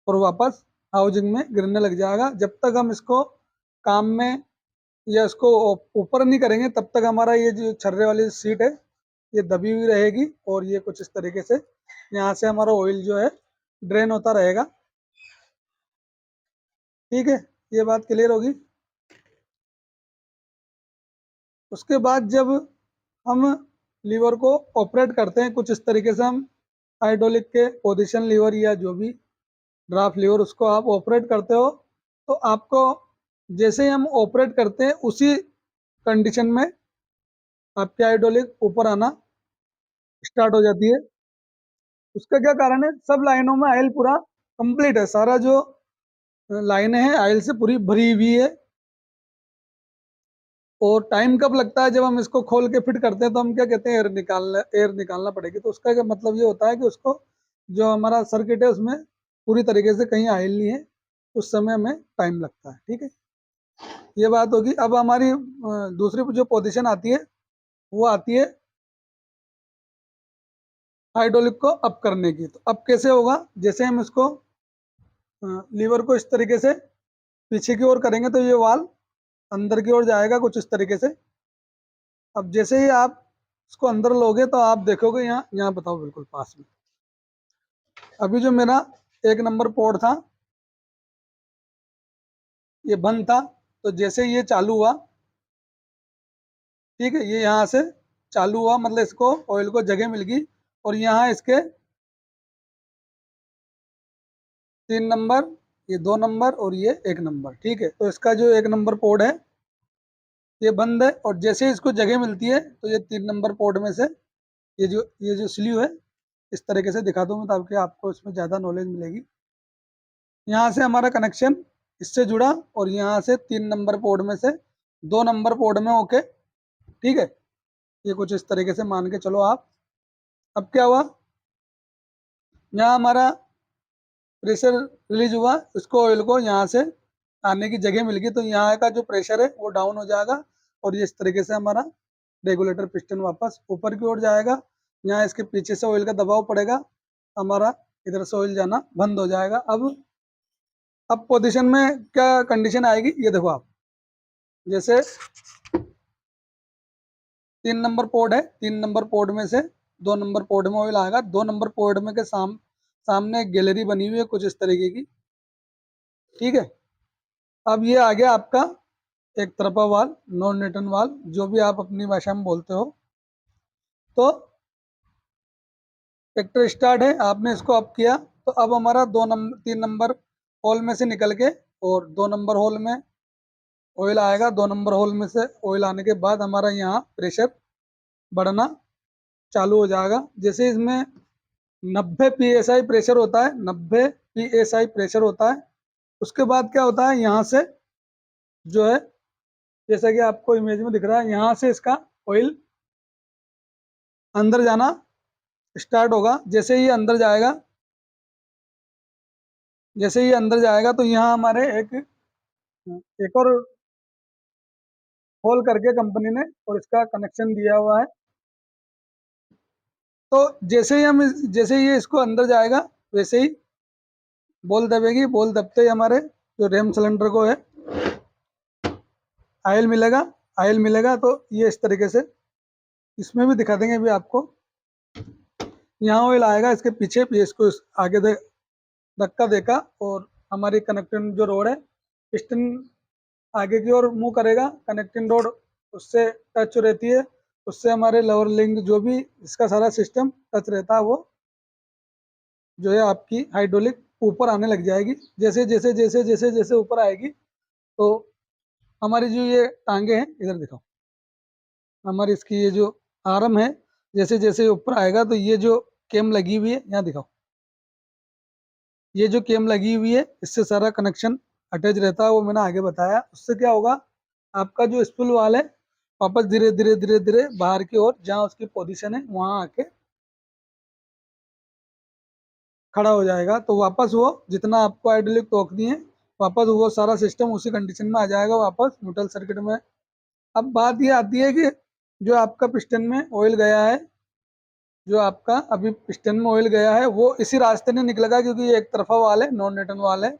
S1: और वापस हाउसिंग में गिरने लग जाएगा। जब तक हम इसको काम में या इसको ऊपर नहीं करेंगे तब तक हमारा ये जो छर्रे वाली सीट है ये दबी हुई रहेगी और ये कुछ इस तरीके से यहाँ से हमारा ऑयल जो है ड्रेन होता रहेगा। ठीक है, ये बात क्लियर होगी। उसके बाद जब हम लीवर को ऑपरेट करते हैं कुछ इस तरीके से, हम हाइड्रोलिक के पोजीशन लीवर या जो भी ड्राफ्ट लीवर उसको आप ऑपरेट करते हो, तो आपको जैसे ही हम ऑपरेट करते हैं उसी कंडीशन में आपकी हाइड्रोलिक ऊपर आना स्टार्ट हो जाती है। उसका क्या कारण है, सब लाइनों में आयल पूरा कंप्लीट है, सारा जो लाइनें हैं आयल से पूरी भरी हुई है। और टाइम कब लगता है, जब हम इसको खोल के फिट करते हैं तो हम क्या कहते हैं, एयर निकालना पड़ेगी। तो उसका क्या मतलब ये होता है कि उसको जो हमारा सर्किट है उसमें पूरी तरीके से कहीं आयल नहीं है, उस समय हमें टाइम लगता है। ठीक है, ये बात होगी। अब हमारी दूसरी जो पोजीशन आती है वो आती है हाइड्रोलिक को अप करने की। तो अब कैसे होगा, जैसे हम इसको लीवर को इस तरीके से पीछे की ओर करेंगे तो ये वाल अंदर की ओर जाएगा कुछ इस तरीके से। अब जैसे ही आप इसको अंदर लोगे तो आप देखोगे यहाँ यहाँ बताओ बिल्कुल पास में, अभी जो मेरा 1 नंबर पोर्ट था ये बंद था, तो जैसे ये चालू हुआ, ठीक है, ये यहाँ से चालू हुआ मतलब इसको ऑयल को जगह मिल गई, और यहाँ इसके 3 नंबर, ये 2 नंबर और ये 1 नंबर, ठीक है। तो इसका जो 1 नंबर पोर्ट है ये बंद है, और जैसे इसको जगह मिलती है तो ये 3 नंबर पोर्ट में से ये जो स्लीव है इस तरीके से दिखा दूँ मैं ताकि आपको इसमें ज़्यादा नॉलेज मिलेगी। यहाँ से हमारा कनेक्शन इससे जुड़ा, और यहाँ से 3 नंबर पोर्ट में से 2 नंबर पोर्ट में ओके, ठीक है। ये कुछ इस तरीके से मान के चलो आप। अब क्या हुआ, यहाँ हमारा प्रेशर रिलीज हुआ, इसको ऑयल को यहाँ से आने की जगह मिल गई, तो यहाँ का जो प्रेशर है वो डाउन हो जाएगा, और ये इस तरीके से हमारा रेगुलेटर पिस्टन वापस ऊपर की ओर जाएगा। यहाँ इसके पीछे से ऑयल का दबाव पड़ेगा, हमारा इधर से ऑयल जाना बंद हो जाएगा। अब पोजीशन में क्या कंडीशन आएगी ये देखो आप, जैसे 3 नंबर पोर्ट है, 3 नंबर पोर्ट में से 2 नंबर पोर्ट में ऑयल आएगा, 2 नंबर पोर्ट में के सामने एक गैलरी बनी हुई है कुछ इस तरीके की, ठीक है। अब ये आ गया आपका एक तरफा वाल, नॉन रिटर्न वाल, जो भी आप अपनी भाषा में बोलते हो। तो ट्रैक्टर स्टार्ट है, आपने इसको अप किया, तो अब हमारा 3 नंबर होल में से निकल के और 2 नंबर होल में ऑयल आएगा। 2 नंबर होल में से ऑयल आने के बाद हमारा यहाँ प्रेशर बढ़ना चालू हो जाएगा। जैसे इसमें 90 psi प्रेशर होता है, 90 psi प्रेशर होता है। उसके बाद क्या होता है, यहाँ से जो है जैसा कि आपको इमेज में दिख रहा है, यहाँ से इसका ऑयल अंदर जाना स्टार्ट होगा। जैसे ही अंदर जाएगा तो यहाँ हमारे एक और होल करके कंपनी ने और इसका कनेक्शन दिया हुआ है। तो जैसे ही ये इसको अंदर जाएगा वैसे ही बॉल दबेगी, बॉल दबते ही हमारे जो रेम सिलेंडर को है आयल मिलेगा। आयल मिलेगा तो ये इस तरीके से इसमें भी दिखा देंगे अभी आपको। यहाँ ऑयल आएगा, इसके पीछे भी इसको आगे धक्का देगा, और हमारी कनेक्टिंग जो रोड है पिस्टन आगे की ओर मुंह करेगा, कनेक्टिंग रोड उससे टच रहती है, उससे हमारे लोअर लिंक जो भी इसका सारा सिस्टम टच रहता है वो जो है आपकी हाइड्रोलिक ऊपर आने लग जाएगी। जैसे जैसे जैसे जैसे जैसे ऊपर आएगी तो हमारी जो ये टांगे हैं इधर दिखाओ, हमारी इसकी ये जो आर्म है जैसे जैसे ऊपर आएगा तो ये जो केम लगी हुई है यहाँ दिखाओ, ये जो केम लगी हुई है इससे सारा कनेक्शन अटैच रहता है, वो मैंने आगे बताया। उससे क्या होगा, आपका जो स्पूल वाल है वापस धीरे धीरे धीरे धीरे बाहर की ओर जहाँ उसकी पोजीशन है वहाँ आके खड़ा हो जाएगा। तो वापस वो जितना आपको हाइड्रोलिक टोकनी है वापस वो सारा सिस्टम उसी कंडीशन में आ जाएगा वापस न्यूट्रल सर्किट में। अब बात ये आती है कि जो आपका पिस्टन में ऑयल गया है, जो आपका अभी पिस्टन में ऑयल गया है वो इसी रास्ते नहीं निकलेगा, क्योंकि ये एक तरफा वाल है, नॉन रिटर्न वाल है,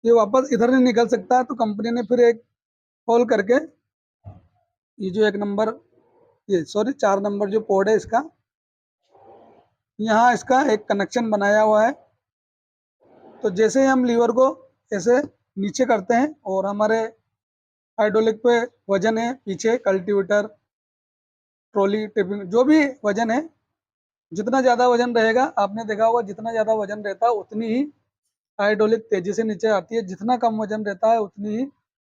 S1: ये वापस इधर नहीं निकल सकता है। तो कंपनी ने फिर एक होल करके ये जो 1 नंबर, ये सॉरी 4 नंबर जो पोर्ट है इसका, यहाँ इसका एक कनेक्शन बनाया हुआ है। तो जैसे ही हम लीवर को ऐसे नीचे करते हैं और हमारे हाइड्रोलिक पे वजन है पीछे कल्टीवेटर ट्रॉली टिपिंग जो भी वजन है, जितना ज़्यादा वजन रहेगा आपने देखा होगा जितना ज़्यादा वजन रहता है उतनी ही हाइड्रोलिक तेजी से नीचे आती है, जितना कम वजन रहता है उतनी ही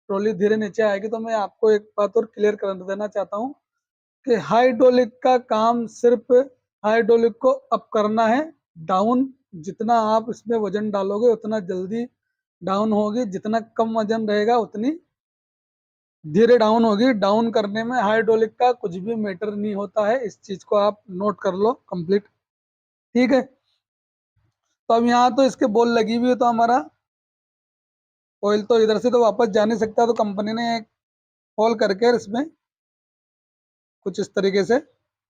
S1: ट्रॉली धीरे नीचे आएगी। तो मैं आपको एक बात और क्लियर कर देना चाहता हूँ कि हाइड्रोलिक का काम सिर्फ हाइड्रोलिक को अप करना है, डाउन जितना आप इसमें वजन डालोगे उतना जल्दी डाउन होगी, जितना कम वजन रहेगा उतनी धीरे डाउन होगी। डाउन करने में हाइड्रोलिक का कुछ भी मैटर नहीं होता है, इस चीज को आप नोट कर लो कंप्लीट, ठीक है। तो अब यहाँ तो इसके बॉल लगी हुई है तो हमारा ऑयल तो इधर से तो वापस जा नहीं सकता, तो कंपनी ने एक होल करके इसमें कुछ इस तरीके से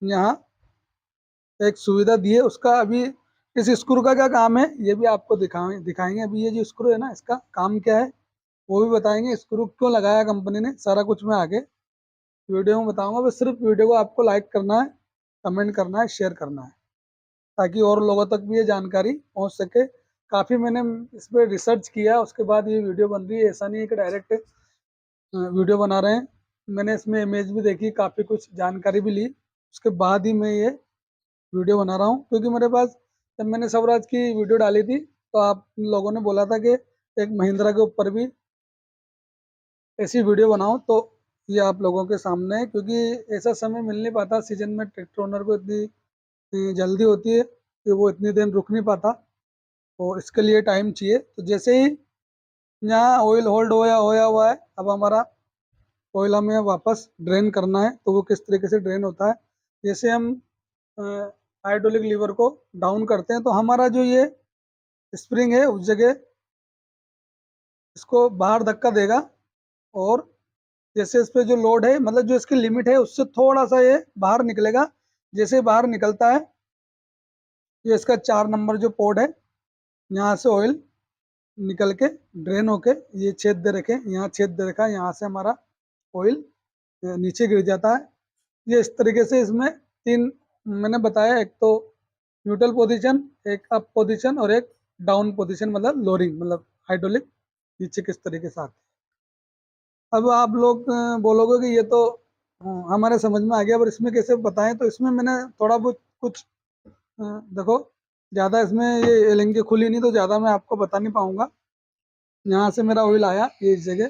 S1: यहाँ एक सुविधा दी है। उसका अभी इस स्क्रू का क्या काम है ये भी आपको दिखाएंगे। अभी ये जो स्क्रू है ना, इसका काम क्या है वो भी बताएंगे। स्क्रू क्यों लगाया कंपनी ने, सारा कुछ मैं आगे वीडियो में बताऊंगा। बस सिर्फ वीडियो को आपको लाइक करना है, कमेंट करना है, शेयर करना है, ताकि और लोगों तक भी ये जानकारी पहुंच सके। काफ़ी मैंने इस पर रिसर्च किया, उसके बाद ये वीडियो बन रही है। ऐसा नहीं है कि डायरेक्ट वीडियो बना रहे हैं। मैंने इसमें इमेज भी देखी, काफ़ी कुछ जानकारी भी ली, उसके बाद ही मैं ये वीडियो बना रहा हूँ। क्योंकि मेरे पास जब मैंने स्वराज की वीडियो डाली थी तो आप लोगों ने बोला था कि एक महिंद्रा के ऊपर भी ऐसी वीडियो बनाओ, तो ये आप लोगों के सामने है। क्योंकि ऐसा समय मिल नहीं पाता, सीजन में ट्रैक्टर ओनर को इतनी जल्दी होती है कि वो इतनी देर रुक नहीं पाता, और इसके लिए टाइम चाहिए। तो जैसे ही यहाँ ऑयल होल्ड होया हुआ है, अब हमारा ऑयल हमें वापस ड्रेन करना है। तो वो किस तरीके से ड्रेन होता है, जैसे हम हाइड्रोलिक लीवर को डाउन करते हैं तो हमारा जो ये स्प्रिंग है उस जगह इसको बाहर धक्का देगा, और जैसे इस पे जो लोड है, मतलब जो इसकी लिमिट है उससे थोड़ा सा ये बाहर निकलेगा। जैसे बाहर निकलता है, ये इसका 4 नंबर जो पोर्ट है, यहाँ से ऑयल निकल के ड्रेन होके ये छेद दे रखे, यहाँ छेद दे रखा है, यहाँ से हमारा ऑयल नीचे गिर जाता है। ये इस तरीके से इसमें 3 मैंने बताया, एक तो न्यूट्रल पोजीशन, एक अप पोजीशन, और एक डाउन पोजीशन, मतलब लोअरिंग, मतलब हाइड्रोलिक नीचे किस तरीके से आते हैं। अब आप लोग बोलोगे कि ये तो हमारे समझ में आ गया, पर इसमें कैसे बताएं। तो इसमें मैंने थोड़ा बहुत कुछ देखो, ज़्यादा इसमें ये एलएनजी खुली नहीं, तो ज़्यादा मैं आपको बता नहीं पाऊंगा। यहाँ से मेरा ऑयल आया ये इस जगह,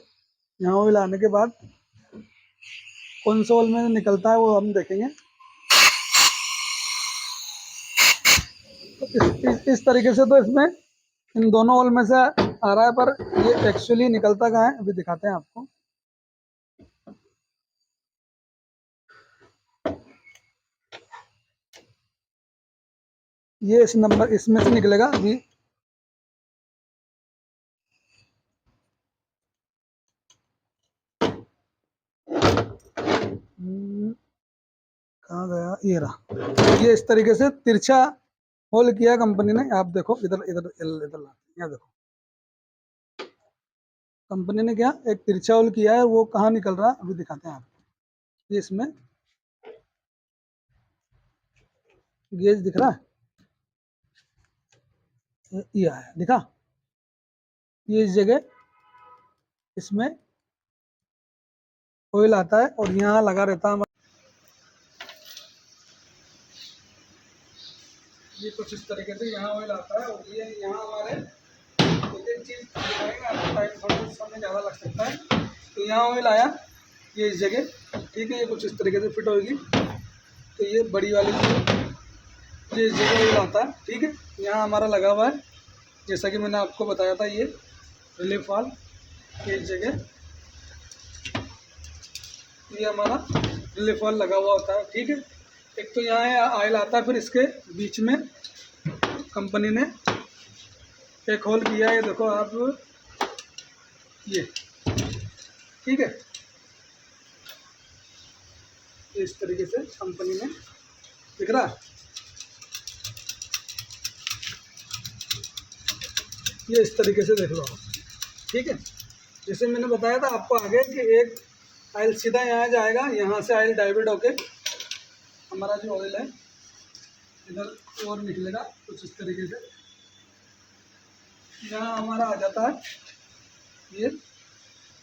S1: यहाँ ऑयल आने के बाद कौन सा ऑयल में निकलता है वो हम देखेंगे। तो इस तरीके से तो इसमें इन दोनों ऑयल में से आ रहा है, पर ये एक्चुअली निकलता कहाँ है अभी दिखाते हैं आपको। ये इस नंबर इसमें से निकलेगा अभी। कहाँ गया, ये रहा। ये इस तरीके से तिरछा होल किया कंपनी ने। आप देखो इधर इधर इधर यहाँ देखो, कंपनी ने क्या एक तिरछा होल किया है, वो कहाँ निकल रहा है अभी दिखाते हैं आपको। ये इसमें गेज दिख रहा है, ये आया दिखा, ये इस जगह इसमें ऑयल आता है और यहाँ लगा रहता है। ये कुछ इस तरीके से यहाँ ऑयल आता है, और ये यहाँ हमारे एक चीज़ दिखाएंगे आपको, टाइम थोड़ा समय ज़्यादा लग सकता है। तो यहाँ ऑयल आया ये इस जगह, ठीक है, ये कुछ इस तरीके से फिट होगी। तो ये बड़ी वाली ये इस जगह ऑयल आता है, ठीक है। यहाँ हमारा लगा हुआ है, जैसा कि मैंने आपको बताया था, ये रिलीफ वाल्व ये इस जगह, ये हमारा रिलीफ वाल्व लगा हुआ होता है, ठीक है। एक तो यहाँ ऑयल आता है, फिर इसके बीच में कंपनी ने एक होल किया है, देखो आप ये, ठीक है। इस तरीके से कंपनी ने, दिख रहा है, ये इस तरीके से देख लो आप, ठीक है। जैसे मैंने बताया था आपको आगे कि एक ऑयल सीधा यहाँ जाएगा, यहाँ से ऑयल डाइवर्ट होके हमारा जो ऑयल है इधर और निकलेगा कुछ इस तरीके से। यहाँ हमारा आ जाता है ये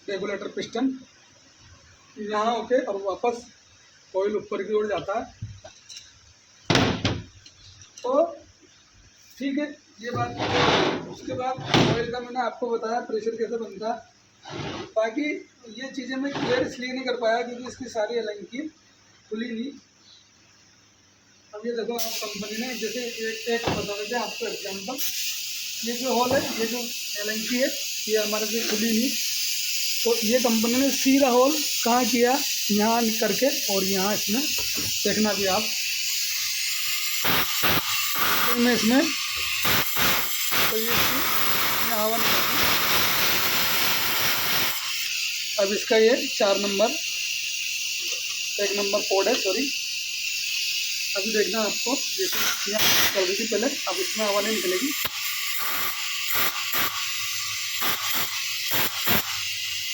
S1: रेगुलेटर पिस्टन, यहाँ होके और वापस ऑयल ऊपर की ओर जाता है। तो ठीक है, ये बात। उसके बाद ऑयल का मैंने आपको बताया प्रेशर कैसे बनता है। बाकी ये चीज़ें मैं क्लियर इसलिए नहीं कर पाया क्योंकि इसकी सारी एलएनकी खुली नहीं। अब ये देखो आप, कंपनी ने जैसे एक बता देते हैं आपको एग्जाम्पल, ये जो होल है, ये जो एलएनकी है, ये हमारे से खुली नहीं। तो ये कंपनी ने सीधा होल कहाँ किया, यहाँ करके, और यहाँ इसमें देखना भी आप, मैं इसमें तो ये हवा नहीं, अब इसका ये 4 नंबर 1 नंबर पोर्ट है, सॉरी। अभी देखना आपको, जैसे यहाँ चल रही थी पहले, अब इसमें हवा नहीं निकलेगी।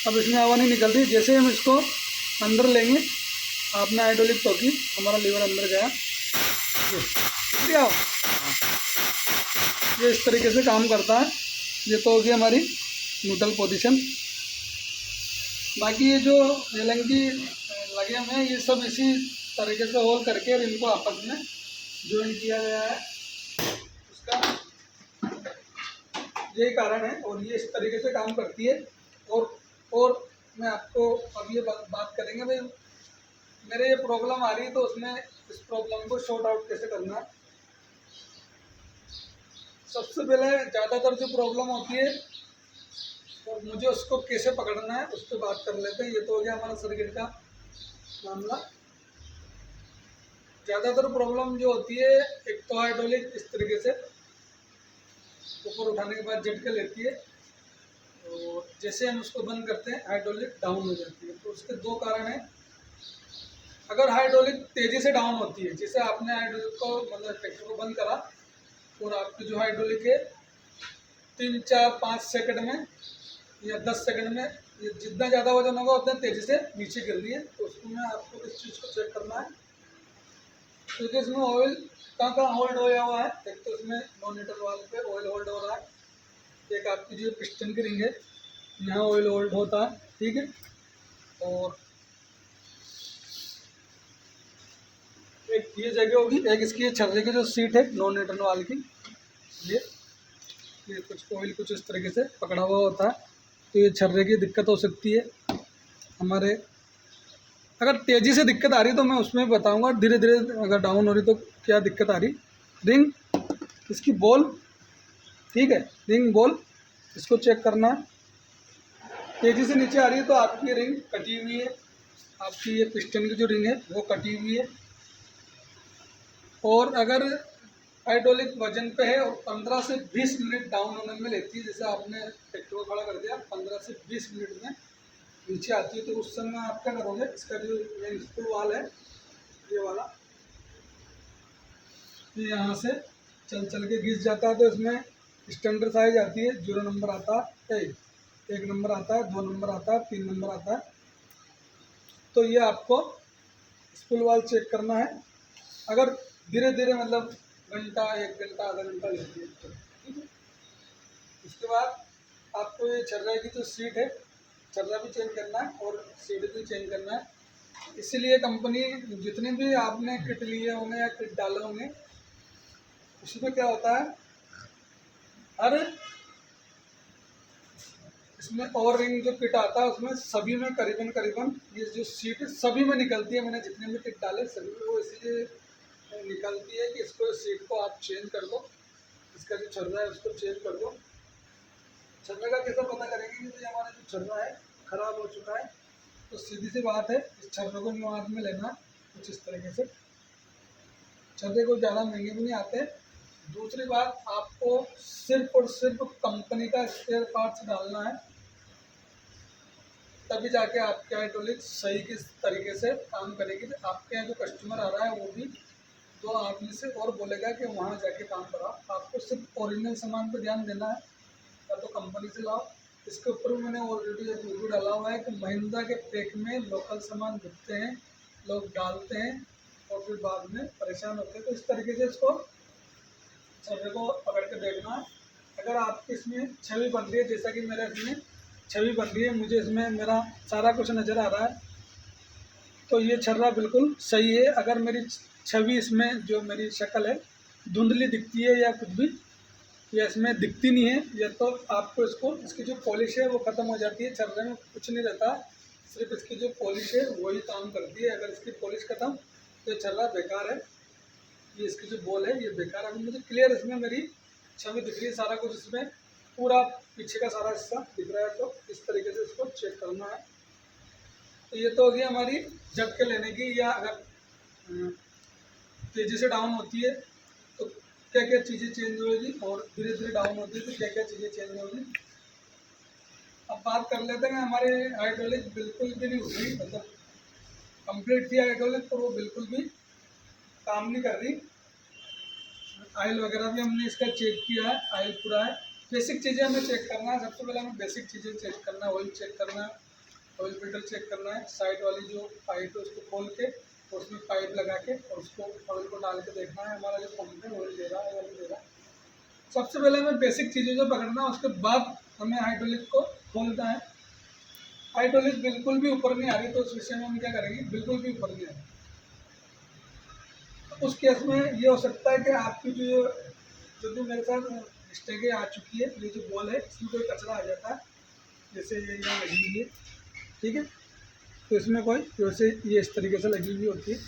S1: अब इसमें हवा नहीं निकल रही। जैसे हम इसको अंदर लेंगे, आपने हाइड्रोलिक तो की, हमारा लीवर अंदर गया, ये इस तरीके से काम करता है। ये तो होगी हमारी न्यूट्रल पोजीशन। बाकी ये जो एलएनजी लगे हुए हैं, ये सब इसी तरीके से होल करके और इनको आपस में ज्वाइन किया गया है, उसका यही कारण है। और ये इस तरीके से काम करती है। और मैं आपको अब ये बात करेंगे भाई, मेरे ये प्रॉब्लम आ रही है तो उसमें इस प्रॉब्लम को शॉर्ट आउट कैसे करना है। सबसे पहले ज़्यादातर जो प्रॉब्लम होती है और मुझे उसको कैसे पकड़ना है उस पर बात कर लेते हैं। ये तो हो गया हमारा सर्किट का मामला। ज़्यादातर प्रॉब्लम जो होती है, एक तो हाइड्रोलिक इस तरीके से ऊपर उठाने के बाद झटके लेती है, और जैसे हम उसको बंद करते हैं हाइड्रोलिक डाउन हो जाती है। तो उसके दो कारण हैं। अगर हाइड्रोलिक तेज़ी से डाउन होती है, जैसे आपने हाइड्रोलिक को मतलब ट्रैक्टर को बंद करा और आपकी जो हाइड्रोलिक है 3, 4, 5 सेकंड में या 10 सेकंड में, ये जितना ज़्यादा वजन होगा उतना तेज़ी से नीचे गिर रही है। तो उसमें आपको इस चीज़ को चेक करना है, क्योंकि इसमें ऑयल कहाँ होल्ड होया हुआ है। एक तो इसमें मॉनिटर वाल पे ऑयल होल्ड हो रहा है, एक आपकी जो पिस्टन की रिंग है यहाँ ऑयल होल्ड होता है, ठीक है। और एक ये जगह होगी, एक इसकी ये छर्रे की जो सीट है नॉन न्यूट्रल वाल की, ये कुछ ऑयल कुछ इस तरीके से पकड़ा हुआ होता है। तो ये छर्रे की दिक्कत हो सकती है हमारे। अगर तेज़ी से दिक्कत आ रही तो मैं उसमें बताऊंगा, धीरे धीरे अगर डाउन हो रही तो क्या दिक्कत आ रही। रिंग इसकी बॉल, ठीक है, रिंग बॉल इसको चेक करना है। तेज़ी से नीचे आ रही है तो आपकी रिंग कटी हुई है, आपकी ये पिस्टन की जो रिंग है वो कटी हुई है। और अगर हाइड्रोलिक वजन पे है और 15 से 20 मिनट डाउन होने में लेती है, जैसे आपने ट्रैक्टर को खड़ा कर दिया 15 से 20 मिनट में नीचे आती है, तो उस समय आप क्या करोगे, इसका जो मेन स्पूल वाल है ये वाला, ये यहाँ से चल चल के घिस जाता है। तो इसमें स्टैंडर्ड साइज आती है, 0 नंबर आता है, 1 नंबर आता है, 2 नंबर आता है, 3 नंबर आता है। तो ये आपको स्पूल वाल चेक करना है। अगर धीरे धीरे मतलब घंटा, 1 घंटा, आधा घंटा लेती है तो ठीक है। उसके बाद आपको ये छर्रा की जो सीट है, छर्रा भी चेंज करना है और सीट भी चेंज करना है। इसीलिए कंपनी जितने भी आपने किट लिए होंगे या किट डाले होंगे, उसमें क्या होता है, हर इसमें और रिंग जो किट आता है उसमें सभी में करीबन करीबन ये जो सीट सभी में निकलती है। मैंने जितने भी किट डाले सभी में वो इसलिए निकलती है कि इसको सीट को आप चेंज कर दो, इसका जो छर्रा है उसको चेंज कर दो। छर्रे का कैसे पता करेंगे कि भाई हमारा जो छर्रा है ख़राब हो चुका है, तो सीधी सी बात है, इस छर्रे को न्यू हाथ में लेना कुछ इस तरीके से। छर्रे को ज़्यादा महंगे भी नहीं आते। दूसरी बात, आपको सिर्फ और सिर्फ कंपनी का स्पेयर पार्ट्स डालना है, तभी जाके आपके हाइड्रोलिक सही किस तरीके से काम करेगी। आपके यहाँ जो कस्टमर आ रहा है वो भी 2 आदमी से और बोलेगा कि वहाँ जाके काम कराओ। आपको सिर्फ ओरिजिनल सामान पर ध्यान देना है, या तो कंपनी से लाओ। इसके ऊपर मैंने ऑलरेडी एक वीडियो डाला हुआ है कि महिंद्रा के पैक में लोकल सामान बिकते हैं, लोग डालते हैं और फिर बाद में परेशान होते हैं। तो इस तरीके से इसको छर्रे को पकड़ के देखना है। अगर आपकी इसमें छवि बन रही है, जैसा कि मेरे इसमें छवि बन रही है, मुझे इसमें मेरा सारा कुछ नज़र आ रहा है, तो ये छर्रा बिल्कुल सही है। अगर मेरी छवि इसमें जो मेरी शक्ल है धुंधली दिखती है या कुछ भी, या इसमें दिखती नहीं है, या तो आपको इसको इसकी जो पॉलिश है वो ख़त्म हो जाती है। छर्रे में कुछ नहीं रहता, सिर्फ इसकी जो पॉलिश है वही काम करती है। अगर इसकी पॉलिश ख़त्म तो ये छर्रा बेकार है, ये इसकी जो बॉल है ये बेकार है। अभी मुझे क्लियर इसमें मेरी छवि दिख रही है, सारा कुछ इसमें पूरा पीछे का सारा हिस्सा दिख रहा है। तो इस तरीके से इसको चेक करना है। तो ये तो होगी हमारी झटके लेने की, या अगर तेज़ी से डाउन होती है तो क्या क्या चीज़ें चेंज होगी, और धीरे धीरे डाउन होती है तो क्या क्या चीज़ें चेंज होगी। अब बात कर लेते हैं हमारे हाइड्रोलिक बिल्कुल भी नहीं उतरी, मतलब कंप्लीट थी हाइड्रोलिक, तो वो बिल्कुल भी काम नहीं कर रही। ऑयल वगैरह भी हमने इसका चेक किया है, ऑयल पूरा है। बेसिक चीज़ें हमें चेक करना है, सबसे पहले हमें बेसिक चीज़ें चेक करना है, ऑयल चेक करना है, ऑयल फिल्टर चेक करना है, साइड वाली जो पाइप है उसको खोल के उसमें पाइप लगा के और उसको ऑयल को डाल के देखना है हमारा जो पंप है ऑयल दे रहा है या नहीं दे रहा है। सबसे पहले हमें बेसिक चीज़ें जो पकड़ना है, उसके बाद हमें हाइड्रोलिक को खोलना है। हाइड्रोलिक बिल्कुल भी ऊपर नहीं आ रही तो उस विषय में हम क्या करेंगे, बिल्कुल भी ऊपर नहीं आ रही तो उस केस में ये हो सकता है कि आपकी जो मेरे साथ मिस्टेकें आ चुकी है, ये जो बॉल है इसमें कोई कचरा आ जाता है, जैसे ये यहाँ लगी हुई है, ठीक है, तो इसमें कोई जैसे ये इस तरीके से लगी हुई होती है,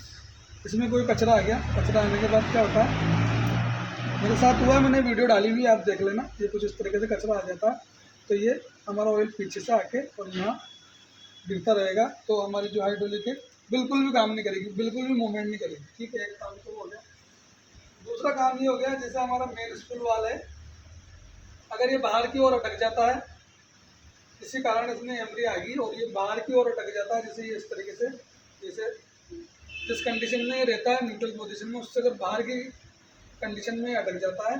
S1: इसमें कोई कचरा आ गया, कचरा आने के बाद क्या होता है, मेरे साथ हुआ है, मैंने वीडियो डाली हुई है, आप देख लेना, ये कुछ इस तरीके से कचरा आ जाता है, तो ये हमारा ऑयल पीछे से आके और यहाँ गिरता रहेगा, तो हमारी जो हाइड्रोलिक है बिल्कुल भी काम नहीं करेगी, बिल्कुल भी मूवमेंट नहीं करेगी, ठीक है, एक काम तो हो गया। दूसरा काम ये हो गया, जैसे हमारा मेन स्पूल वाल है, अगर ये बाहर की ओर अटक जाता है, इसी कारण इसमें एमरी आ गई और ये बाहर की ओर अटक जाता है, जैसे ये इस तरीके से, जैसे जिस कंडीशन में रहता है न्यूट्रल पोजीशन में, उससे अगर बाहर की कंडीशन में अटक जाता है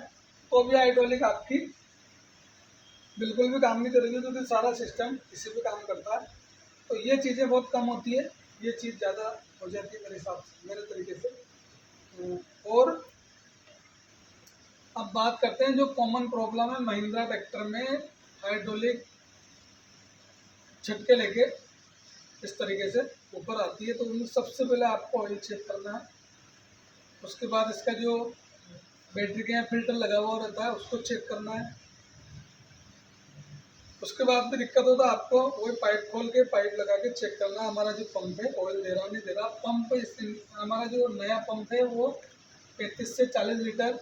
S1: तो भी हाइड्रोलिक आपकी बिल्कुल भी काम नहीं करेगी, क्योंकि सारा सिस्टम इसी पे काम करता है। तो ये चीज़ें बहुत कम होती है, ये चीज़ ज़्यादा हो जाती है मेरे हिसाब से, मेरे तरीके से। और अब बात करते हैं जो कॉमन प्रॉब्लम है महिंद्रा ट्रैक्टर में, हाइड्रोलिक झटके लेके इस तरीके से ऊपर आती है, तो उनमें सबसे पहले आपको ऑयल चेक करना है। उसके बाद इसका जो बैटरी के यहाँ फिल्टर लगा हुआ रहता है उसको चेक करना है। उसके बाद भी दिक्कत हो तो आपको वही पाइप खोल के पाइप लगा के चेक करना है हमारा जो पंप है ऑयल दे रहा नहीं दे रहा। पंप हमारा जो नया पंप है वो 35 से 40 लीटर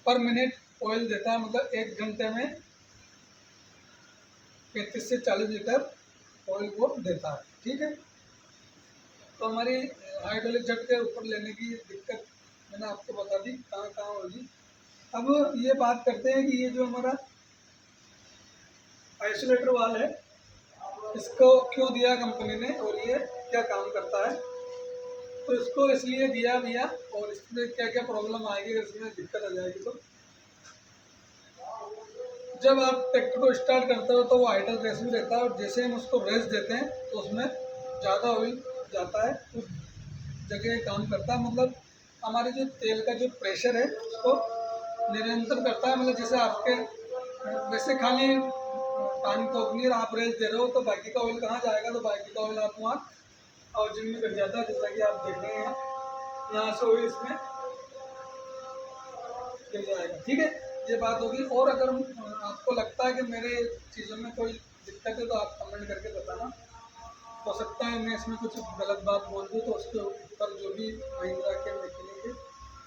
S1: पर मिनट ऑयल देता है, मतलब 1 घंटे में 35 से 40 लीटर ऑयल वो देता है, ठीक है। तो हमारी हाइड्रोलिक झटके ऊपर लेने की दिक्कत मैंने आपको बता दी कहाँ कहाँ होगी। अब ये बात करते हैं कि ये जो हमारा आइसोलेटर वाल है इसको क्यों दिया कंपनी ने और ये क्या काम करता है। तो इसको इसलिए दिया भैया, और इसमें क्या क्या प्रॉब्लम आएगी अगर इसमें दिक्कत आ जाएगी। तो जब आप ट्रैक्टर को स्टार्ट करते हो तो वो आइडल रेस में रहता है, और जैसे हम उसको रेस देते हैं तो उसमें ज़्यादा ऑयल जाता है, उस जगह काम करता है, मतलब हमारे जो तेल का जो प्रेशर है उसको निरंतर करता है। मतलब जैसे आपके वैसे खाली पानी तो नहीं, आप रेस दे रहे हो तो बाकी का ऑयल कहाँ जाएगा, तो बाकी का ऑयल आप वहाँ और जिम में लग जाता है, जैसा कि आप देख रहे हैं यहाँ से ऑयल इसमें गिर जाएगा, ठीक है, ये बात होगी। और अगर आपको लगता है कि मेरे चीज़ों में कोई दिक्कत है तो आप कमेंट करके बताना, हो सकता है मैं इसमें कुछ गलत बात बोल दूँ, तो उसके ऊपर जो भी महिंद्रा के मैकेनिक है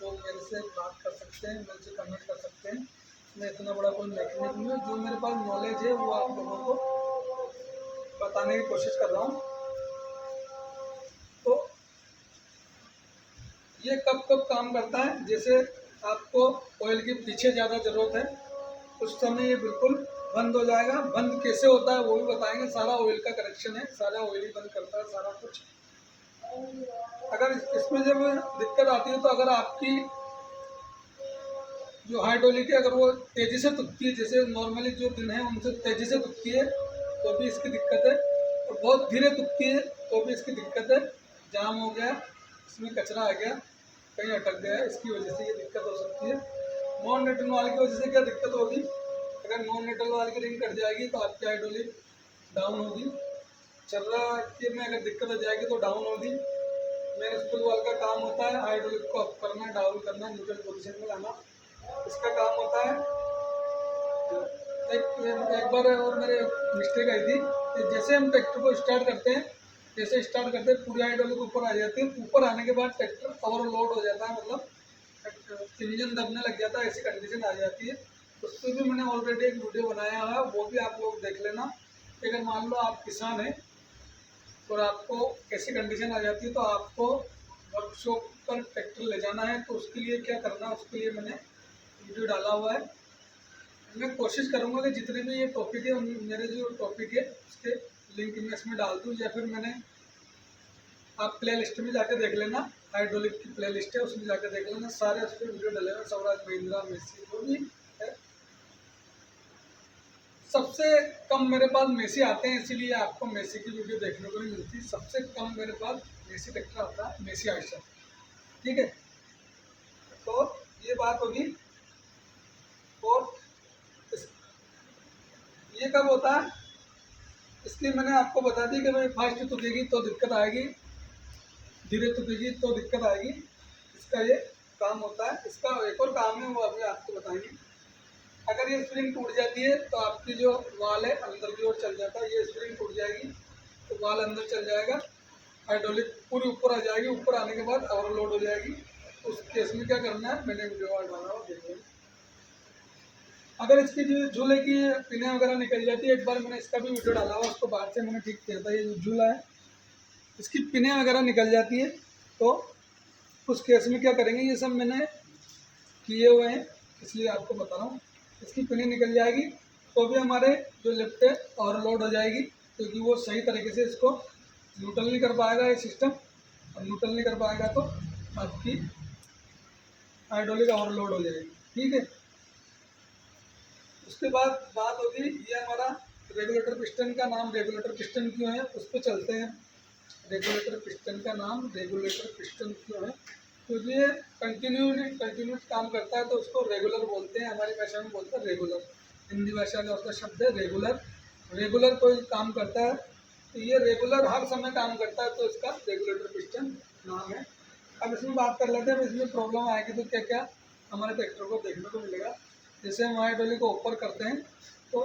S1: वो मेरे से बात कर सकते हैं, मेरे से कमेंट कर सकते हैं। मैं इतना बड़ा कोई मैकेनिक नहीं हूँ, जो मेरे पास नॉलेज है वो आप लोगों को बताने की कोशिश कर रहा हूँ। तो ये कब कब काम करता है, जैसे आपको ऑयल के पीछे ज़्यादा ज़रूरत है उस समय ये बिल्कुल बंद हो जाएगा। बंद कैसे होता है वो भी बताएंगे, सारा ऑयल का कनेक्शन है, सारा ऑयल ही बंद करता है सारा कुछ। अगर इसमें जब दिक्कत आती है तो अगर आपकी जो हाइड्रोलिक है अगर वो तेज़ी से तुकती है, जैसे नॉर्मली जो दिन है उनसे तेज़ी से तुकती है तो भी इसकी दिक्कत है, और बहुत धीरे तुकती है तो भी इसकी दिक्कत है। जाम हो गया, इसमें कचरा आ गया, कहीं अटक गया, इसकी वजह से ये दिक्कत हो सकती है। नॉन न्यूट्रल वाल की वजह से क्या दिक्कत होगी, अगर नॉन न्यूट्रल वाल की रिंग कट जाएगी तो आपकी हाइड्रोलिक डाउन होगी। चल रहा के में अगर दिक्कत आ जाएगी तो डाउन होगी। मेन स्पूल वाल का काम होता है हाइड्रोलिक को अप करना, डाउन करना, न्यूट्रल पोजीशन में लाना, इसका काम होता है। एक बार और मेरे मिस्टेक आई थी कि जैसे हम ट्रैक्टर को स्टार्ट करते हैं, जैसे स्टार्ट करते हैं पूरी हाइड्रोलिक ऊपर आ जाती है, ऊपर आने के बाद ट्रैक्टर ओवरलोड हो जाता है, मतलब इंजन दबने लग जाता है, ऐसी कंडीशन आ जाती है। उस पर भी मैंने ऑलरेडी एक वीडियो बनाया हुआ है, वो भी आप लोग देख लेना। अगर मान लो आप किसान हैं और आपको ऐसी कंडीशन आ जाती है तो आपको वर्कशॉप पर ट्रैक्टर ले जाना है, तो उसके लिए क्या करना है उसके लिए मैंने वीडियो डाला हुआ है, मैं कोशिश करूँगा कि जितने भी ये टॉपिक है मेरे जो टॉपिक है उसके लिंक मैं इसमें डाल दूँ, या फिर मैंने आप प्ले लिस्ट में जाके देख लेना, हाइड्रोलिक की प्ले लिस्ट है उसमें जाके देख लेना, सारे उस पर वीडियो डले हुए, स्वराज महिंद्रा मेसी जो भी है। सबसे कम मेरे पास मेसी आते हैं, इसीलिए आपको मेसी की वीडियो देखने को नहीं मिलती। सबसे कम मेरे पास मेसी ट्रैक्टर आता है, मेसी आइशर, ठीक है। तो ये बात होगी। और ये कब होता है, इसलिए मैंने आपको बता दी कि भाई फास्ट तुकेगी तो दिक्कत आएगी, धीरे तुकेगी तो दिक्कत आएगी। इसका ये काम होता है। इसका एक और काम है, वो अभी आपको बताएंगे। अगर ये स्प्रिंग टूट जाती है तो आपकी जो वाल है अंदर की ओर चल जाता है, ये स्प्रिंग टूट जाएगी तो वाल अंदर चल जाएगा, हाइड्रोलिक पूरी ऊपर आ जाएगी, ऊपर आने के बाद ओवरलोड हो जाएगी। उस केस में क्या करना है, मैंने वीडियो डाला हुआ देख लेंगे। अगर इसकी जो झूले की पिनें वगैरह निकल जाती है, एक बार मैंने इसका भी वीडियो डाला हुआ, उसको बाद से मैंने ठीक किया था। ये जो झूला है इसकी पिनें वगैरह निकल जाती है तो उस केस में क्या करेंगे, ये सब मैंने किए हुए हैं इसलिए आपको बता रहा हूँ। इसकी पिनें निकल जाएगी तो भी हमारे जो लिफ्ट है ओवरलोड हो जाएगी, क्योंकि वो सही तरीके से इसको न्यूट्रल नहीं कर पाएगा ये सिस्टम, और न्यूट्रल नहीं कर पाएगा तो आपकी हाइड्रोलिक ओवरलोड हो जाएगी, ठीक है। उसके बाद बात होगी, ये हमारा रेगुलेटर पिस्टन का नाम रेगुलेटर पिस्टन क्यों है, उस पर चलते हैं। रेगुलेटर पिस्टन का नाम रेगुलेटर पिस्टन क्यों है, क्योंकि ये कंटिन्यूस काम करता है तो उसको रेगुलर बोलते हैं, हमारी भाषा में बोलते हैं रेगुलर। हिंदी भाषा का उसका शब्द है रेगुलर। रेगुलर कोई काम करता है तो ये रेगुलर हर समय काम करता है तो इसका रेगुलेटर पिस्टन नाम है। अब इसमें बात कर लेते हैं, अब इसमें प्रॉब्लम आएगी तो क्या क्या हमारे ट्रैक्टर को देखने को मिलेगा। जैसे हम हाइड्रोलिक को ऊपर करते हैं तो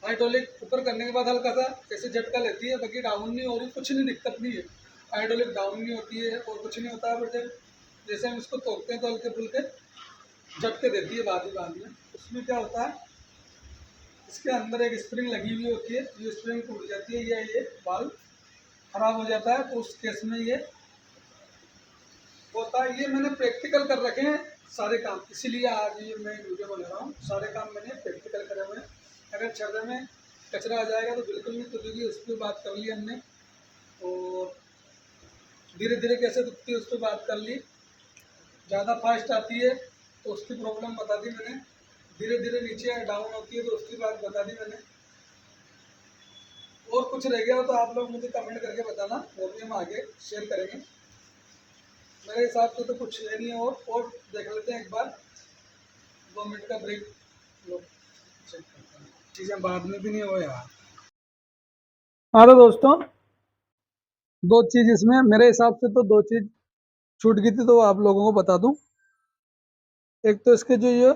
S1: हाइड्रोलिक ऊपर करने के बाद हल्का सा ऐसे झटका लेती है, बाकी डाउन नहीं हो रही, कुछ नहीं, दिक्कत नहीं है। हाइड्रोलिक डाउन नहीं होती है और कुछ नहीं होता है, बट जैसे हम इसको तोड़ते हैं तो हल्के फुल्के झटके देती है बाद में। उसमें क्या होता है, इसके अंदर एक स्प्रिंग लगी हुई होती है, ये स्प्रिंग टूट जाती है या ये बाल खराब हो जाता है तो उस केस में ये होता है। ये मैंने प्रैक्टिकल कर रखे हैं सारे काम, इसीलिए आज ये मैं वीडियो बना रहा हूँ। सारे काम मैंने प्रैक्टिकल करे हुए हैं। अगर छर्रे में कचरा आ जाएगा तो बिल्कुल नहीं तुकेगी, उस पर बात कर ली हमने। और धीरे धीरे कैसे दुखती है उस पर बात कर ली। ज़्यादा फास्ट आती है तो उसकी प्रॉब्लम बता दी मैंने। धीरे धीरे नीचे डाउन होती है तो उसकी बात बता दी मैंने। और कुछ रह गया हो तो आप लोग मुझे कमेंट करके बताना, वो भी हम आगे शेयर करेंगे। मेरे हिसाब से तो कुछ है नहीं। और देख लेते हैं एक बार, 2 मिनट का ब्रेक लो, चेक करते हैं, चीज़ें बाद में भी नहीं हो यार। हाँ तो दोस्तों, दो चीज़ इसमें मेरे हिसाब से तो 2 चीज़ छूट गई थी, तो वो आप लोगों को बता दूं। एक तो इसके जो ये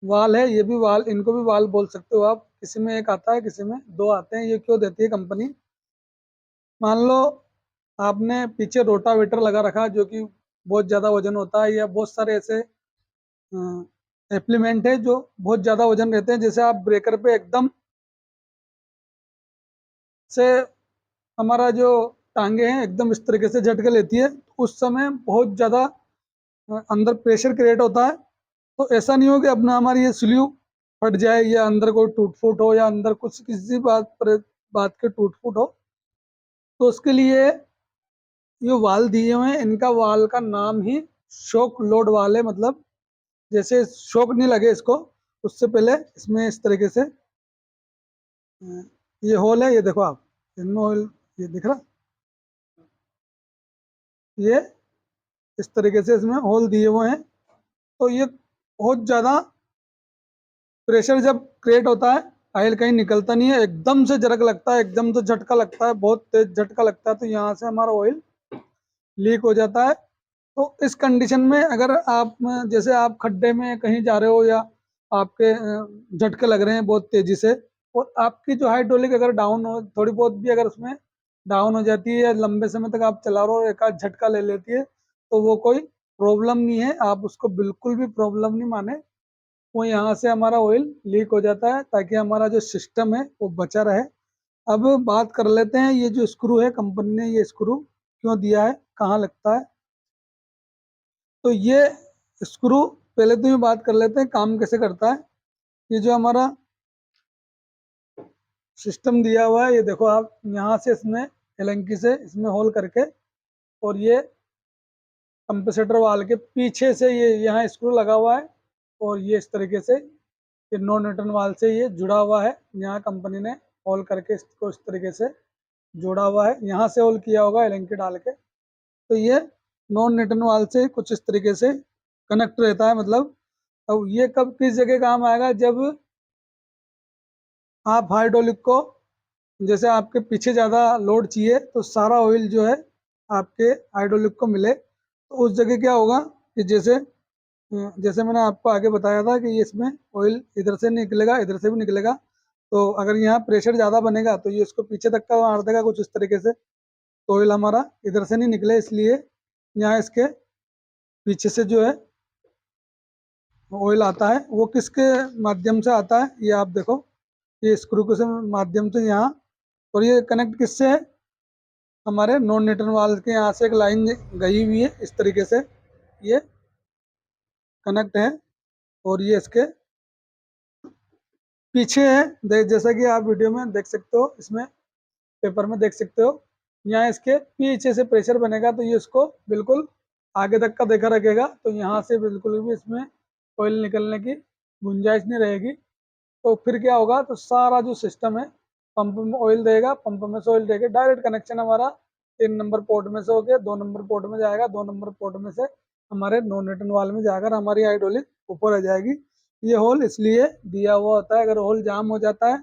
S1: वाल है, ये भी वाल, इनको भी वाल बोल सकते हो आप। किसी में एक आता है, किसी में 2 आते हैं। ये क्यों देती है कंपनी, मान लो आपने पीछे रोटावेटर लगा रखा जो कि बहुत ज़्यादा वजन होता है, या बहुत सारे ऐसे एप्लीमेंट है जो बहुत ज़्यादा वजन रहते हैं। जैसे आप ब्रेकर पे एकदम से हमारा जो टांगे हैं एकदम इस तरीके से झटके लेती है, उस समय बहुत ज़्यादा अंदर प्रेशर क्रिएट होता है। तो ऐसा नहीं हो कि अपना हमारी ये स्लीव फट जाए, या अंदर कोई टूट फूट हो, या अंदर कुछ किसी बात के टूट फूट हो। तो उसके लिए ये वाल दिए हुए हैं। इनका वाल का नाम ही शॉक लोड वाल है, मतलब जैसे शॉक नहीं लगे इसको उससे पहले इसमें इस तरीके से ये होल है, ये देखो आप, इनमें होल ये दिख रहा, ये इस तरीके से इसमें होल दिए हुए हैं। तो ये बहुत ज़्यादा प्रेशर जब क्रिएट होता है, ऑयल कहीं निकलता नहीं है, एकदम से झटक लगता है, एकदम से झटका लगता है, बहुत तेज झटका लगता है, तो यहाँ से हमारा ऑयल लीक हो जाता है। तो इस कंडीशन में अगर आप जैसे आप खड्डे में कहीं जा रहे हो, या आपके झटके लग रहे हैं बहुत तेजी से, और आपकी जो हाइड्रोलिक अगर डाउन हो थोड़ी बहुत भी, अगर उसमें डाउन हो जाती है या लंबे समय तक आप चला रहे हो, एक आध झटका ले लेती है, तो वो कोई प्रॉब्लम नहीं है, आप उसको बिल्कुल भी प्रॉब्लम नहीं माने। वो यहाँ से हमारा ऑयल लीक हो जाता है ताकि हमारा जो सिस्टम है वो बचा रहे। अब बात कर लेते हैं, ये जो स्क्रू है, कंपनी ने ये स्क्रू क्यों दिया है, कहाँ लगता है। तो ये स्क्रू पहले तो ये बात कर लेते हैं काम कैसे करता है। ये जो हमारा सिस्टम दिया हुआ है, ये देखो आप यहाँ से इसमें एलंकी से इसमें होल करके, और ये कंपेसेटर वाल के पीछे से ये यहाँ स्क्रू लगा हुआ है, और ये इस तरीके से ये नॉन रिटर्न वाल से ये जुड़ा हुआ है। यहाँ कंपनी ने होल करके इसको इस तरीके से जोड़ा हुआ है, यहाँ से होल किया होगा एलंकी डाल के। तो ये नॉन रिटर्न वाल से कुछ इस तरीके से कनेक्ट रहता है। मतलब अब ये कब किस जगह काम आएगा, जब आप हाइड्रोलिक को, जैसे आपके पीछे ज़्यादा लोड चाहिए तो सारा ऑयल जो है आपके हाइड्रोलिक को मिले, तो उस जगह क्या होगा कि जैसे जैसे मैंने आपको आगे बताया था कि ये इसमें ऑयल इधर से निकलेगा, इधर से भी निकलेगा। तो अगर यहाँ प्रेशर ज़्यादा बनेगा तो ये इसको पीछे तक का मार देगा कुछ इस तरीके से, तो ऑयल हमारा इधर से नहीं निकले, इसलिए यहाँ इसके पीछे से जो है ऑयल आता है। वो किसके माध्यम से आता है, ये आप देखो, ये स्क्रू के माध्यम से यहाँ, और ये कनेक्ट किससे है, हमारे नॉन न्यूट्रन वाल्व के यहाँ से एक लाइन गई हुई है इस तरीके से, ये कनेक्ट है। और ये इसके पीछे है, जैसा कि आप वीडियो में देख सकते हो, इसमें पेपर में देख सकते हो, यहाँ इसके पीछे से प्रेशर बनेगा तो ये इसको बिल्कुल आगे तक का देखा रखेगा। तो यहाँ से बिल्कुल भी इसमें ऑयल निकलने की गुंजाइश नहीं रहेगी। तो फिर क्या होगा, तो सारा जो सिस्टम है पंप में ऑयल देगा, पंप में से ऑयल देगा, डायरेक्ट कनेक्शन हमारा 3 नंबर पोर्ट में से होकर 2 नंबर पोर्ट में जाएगा, 2 नंबर पोर्ट में से हमारे नॉन रिटर्न वाल में जाकर हमारी हाइड्रोलिक ऊपर आ जाएगी। ये होल इसलिए दिया हुआ होता है, अगर होल जाम हो जाता है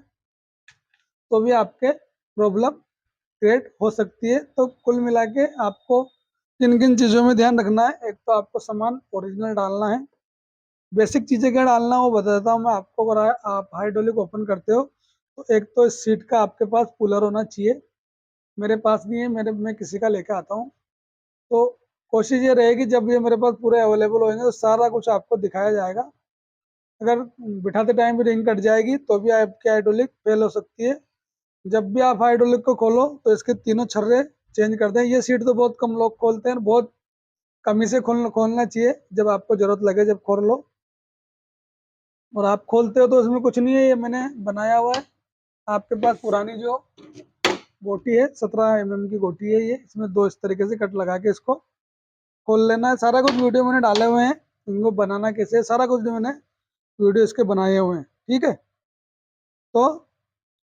S1: तो भी आपके प्रॉब्लम क्रिएट हो सकती है। तो कुल मिला के आपको किन किन चीज़ों में ध्यान रखना है, एक तो आपको सामान ओरिजिनल डालना है। बेसिक चीज़ें क्या डालना है वो बता देता हूँ मैं आपको। अगर आप हाइड्रोलिक ओपन करते हो तो एक तो इस सीट का आपके पास कूलर होना चाहिए। मेरे पास नहीं है, मैं किसी का लेके आता हूँ। तो कोशिश ये रहेगी जब ये मेरे पास पूरे अवेलेबल होंगे तो सारा कुछ आपको दिखाया जाएगा। अगर बिठाते टाइम भी रिंग कट जाएगी तो भी आपकी हाइड्रोलिक फेल हो सकती है। जब भी आप हाइड्रोलिक को खोलो तो इसके तीनों छर्रे चेंज कर दें। ये सीट तो बहुत कम लोग खोलते हैं, बहुत कम ही से खोलना चाहिए, जब आपको जरूरत लगे जब खोल लो। और आप खोलते हो तो इसमें कुछ नहीं है, ये मैंने बनाया हुआ है। आपके पास पुरानी जो गोटी है 17 mm की गोटी है, ये इसमें दो इस तरीके से कट लगा के इसको खोल लेना है। सारा कुछ वीडियो मैंने डाले हुए हैं, इनको बनाना कैसे है सारा कुछ मैंने वीडियो इसके बनाए हुए हैं, ठीक है। तो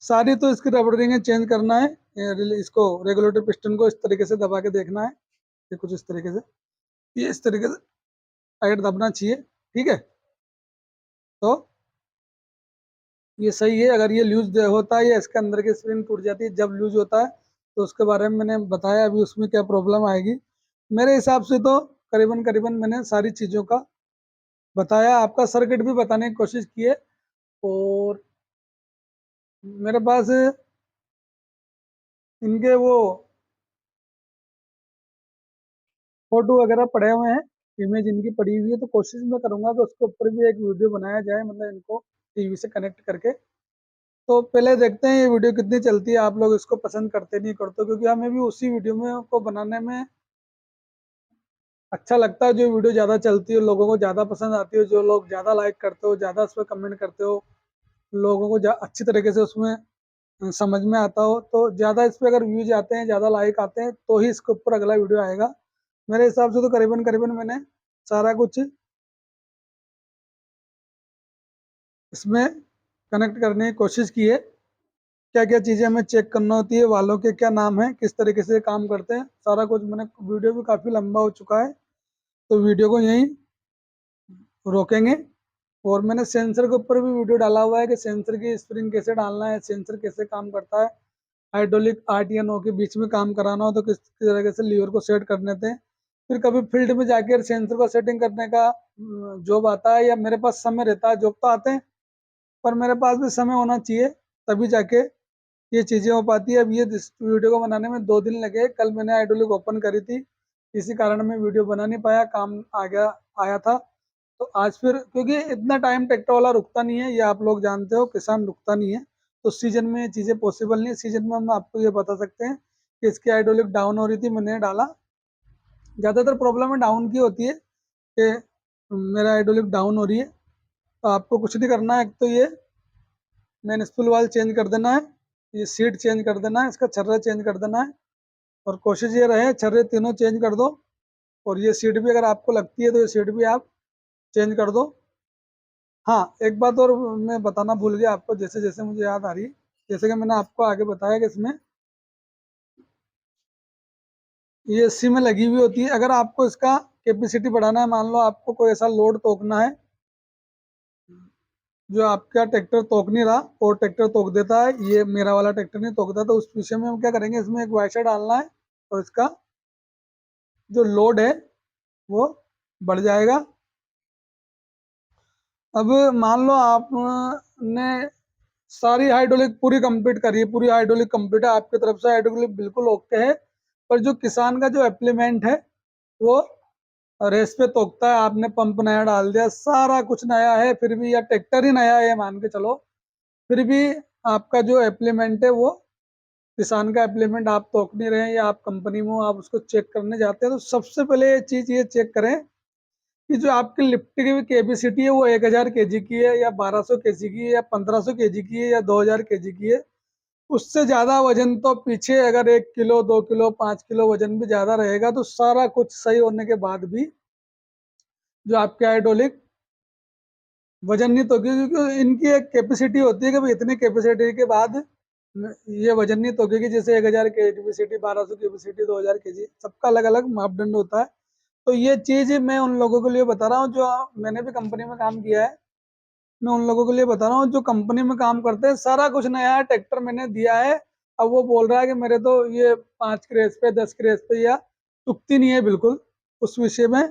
S1: सारी तो इसकी रबड़ रिंगें चेंज करना है। इसको रेगुलेटर पिस्टन को इस तरीके से दबा के देखना है, ये कुछ इस तरीके से, ये इस तरीके से टाइट दबना चाहिए, ठीक है। तो ये सही है। अगर ये लूज होता है या इसके अंदर की स्प्रिंग टूट जाती है जब लूज होता है, तो उसके बारे में मैंने बताया अभी उसमें क्या प्रॉब्लम आएगी। मेरे हिसाब से तो करीबन करीबन मैंने सारी चीज़ों का बताया, आपका सर्किट भी बताने की कोशिश की है। और मेरे पास इनके वो फोटो वगैरह पड़े हुए हैं, इमेज इनकी पड़ी हुई है, तो कोशिश मैं करूंगा कि उसके ऊपर भी एक वीडियो बनाया जाए, मतलब इनको टीवी से कनेक्ट करके। तो पहले देखते हैं ये वीडियो कितनी चलती है, आप लोग इसको पसंद करते नहीं करते, क्योंकि हमें भी उसी वीडियो में को बनाने में अच्छा लगता है जो वीडियो ज़्यादा चलती है, लोगों को ज़्यादा पसंद आती है, जो लोग ज़्यादा लाइक करते हो, ज़्यादा उस पर कमेंट करते हो, लोगों को अच्छी तरीके से उसमें समझ में आता हो, तो ज़्यादा इस पर अगर व्यूज आते हैं, ज़्यादा लाइक आते हैं, तो ही इसके ऊपर अगला वीडियो आएगा। मेरे हिसाब से तो करीबन करीबन मैंने सारा कुछ इसमें कनेक्ट करने की कोशिश की है। क्या क्या चीज़ें हमें चेक करना होती है, वालों के क्या नाम है, किस तरीके से काम करते हैं, सारा कुछ मैंने, वीडियो भी काफ़ी लंबा हो चुका है, तो वीडियो को यहीं रोकेंगे। और मैंने सेंसर के ऊपर भी वीडियो डाला हुआ है कि सेंसर की स्प्रिंग कैसे डालना है, सेंसर कैसे काम करता है, हाइड्रोलिक आर्ट या नो के बीच में काम कराना हो तो किस तरीके से लीवर को सेट करने थे। फिर कभी फील्ड में जाकर सेंसर को सेटिंग करने का जॉब आता है, या मेरे पास समय रहता है, जॉब तो आते हैं पर मेरे पास भी समय होना चाहिए, तभी जाके ये चीज़ें हो पाती है। अब ये वीडियो को बनाने में 2 दिन लगे, कल मैंने हाइड्रोलिक ओपन करी थी, इसी कारण मैं वीडियो बना नहीं पाया, काम आ गया आया था। तो आज फिर, क्योंकि इतना टाइम ट्रैक्टर वाला रुकता नहीं है, ये आप लोग जानते हो, किसान रुकता नहीं है, तो सीजन में ये चीज़ें पॉसिबल नहीं है। सीजन में हम आपको ये बता सकते हैं कि इसकी हाइड्रोलिक डाउन हो रही थी, मैंने डाला। ज़्यादातर प्रॉब्लम है डाउन की होती है कि मेरा हाइड्रोलिक डाउन हो रही है। तो आपको कुछ नहीं करना है, एक तो ये मेन स्पूल वाल चेंज कर देना है, ये सीट चेंज कर देना है, इसका छर्रा चेंज कर देना है, और कोशिश ये रहे छर्रे तीनों चेंज कर दो। और ये सीट भी अगर आपको लगती है तो ये सीट भी आप चेंज कर दो। हाँ, एक बात और मैं बताना भूल गया आपको, जैसे जैसे मुझे याद आ रही है, जैसे कि मैंने आपको आगे बताया कि इसमें ये एसी में लगी हुई होती है। अगर आपको इसका कैपेसिटी बढ़ाना है, मान लो आपको कोई ऐसा लोड तोकना है जो आपका ट्रैक्टर तोक नहीं रहा और ट्रैक्टर तोक देता है, ये मेरा वाला ट्रैक्टर नहीं तोकता, तो उस विषय में हम क्या करेंगे, इसमें एक वाइशर डालना है और इसका जो लोड है वो बढ़ जाएगा। अब मान लो आपने सारी हाइड्रोलिक पूरी कंप्लीट करी है, पूरी हाइड्रोलिक कंप्लीट है, आपकी तरफ से हाइड्रोलिक बिल्कुल ओके है, पर जो किसान का जो एप्लीमेंट है वो रेस पे तोकता है। आपने पंप नया डाल दिया, सारा कुछ नया है, फिर भी, या ट्रैक्टर ही नया है मान के चलो, फिर भी आपका जो एप्लीमेंट है वो किसान का एप्लीमेंट आप तोक नहीं रहे हैं, या आप कंपनी में हो, आप उसको चेक करने जाते हैं, तो सबसे पहले ये चीज़ ये चेक करें कि जो आपकी लिफ्ट की कैपेसिटी है वो 1000 kg की है, या 1200 kg की है, या 1500 kg की है, या 2000 kg की है। उससे ज्यादा वजन तो पीछे अगर 1 किलो 2 किलो 5 किलो वजन भी ज्यादा रहेगा, तो सारा कुछ सही होने के बाद भी जो आपके हाइड्रोलिक वजन नहीं, तो क्योंकि इनकी एक कैपेसिटी होती है कि भाई इतनी कैपेसिटी के बाद ये वजन नहीं तोकेगी, जैसे 1000 की कैपेसिटी, 1200 की कैपेसिटी, 2000 kg, सबका अलग अलग मापदंड होता है। तो ये चीज मैं उन लोगों के लिए बता रहा हूँ जो, मैंने भी कंपनी में काम किया है, मैं उन लोगों के लिए बता रहा हूँ जो कंपनी में काम करते हैं, सारा कुछ नया है, ट्रैक्टर मैंने दिया है, अब वो बोल रहा है कि मेरे तो ये 5 क्रेज पे 10 क्रेज पे या चुकती नहीं है बिल्कुल। उस विषय में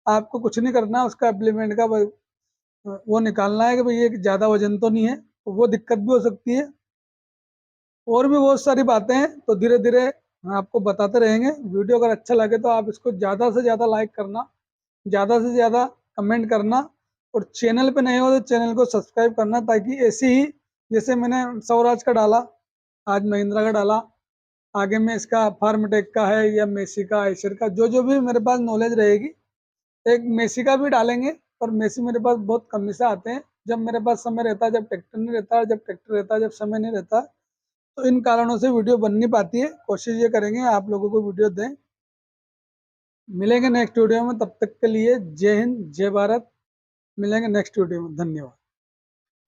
S1: आपको कुछ नहीं करना है, उसका इम्प्लीमेंट का वो निकालना है कि भाई ये ज्यादा वजन तो नहीं है, तो वो दिक्कत भी हो सकती है। और भी बहुत सारी बातें हैं, तो धीरे धीरे हम आपको बताते रहेंगे। वीडियो अगर अच्छा लगे तो आप इसको ज़्यादा से ज़्यादा लाइक करना, ज़्यादा से ज़्यादा कमेंट करना, और चैनल पे नए हो तो चैनल को सब्सक्राइब करना, ताकि ऐसे ही जैसे मैंने स्वराज का डाला, आज महिंद्रा का डाला, आगे में इसका फार्मटेक का है, या मेसी का, आयशर का, जो जो भी मेरे पास नॉलेज रहेगी, एक मेसी का भी डालेंगे। पर मेसी मेरे पास बहुत कम से आते हैं, जब मेरे पास समय रहता है, जब ट्रैक्टर नहीं रहता, जब ट्रैक्टर रहता है, जब समय नहीं रहता, तो इन कारणों से वीडियो बन नहीं पाती है। कोशिश ये करेंगे आप लोगों को वीडियो दें। मिलेंगे नेक्स्ट वीडियो में, तब तक के लिए जय हिंद जय भारत। मिलेंगे नेक्स्ट वीडियो में, धन्यवाद।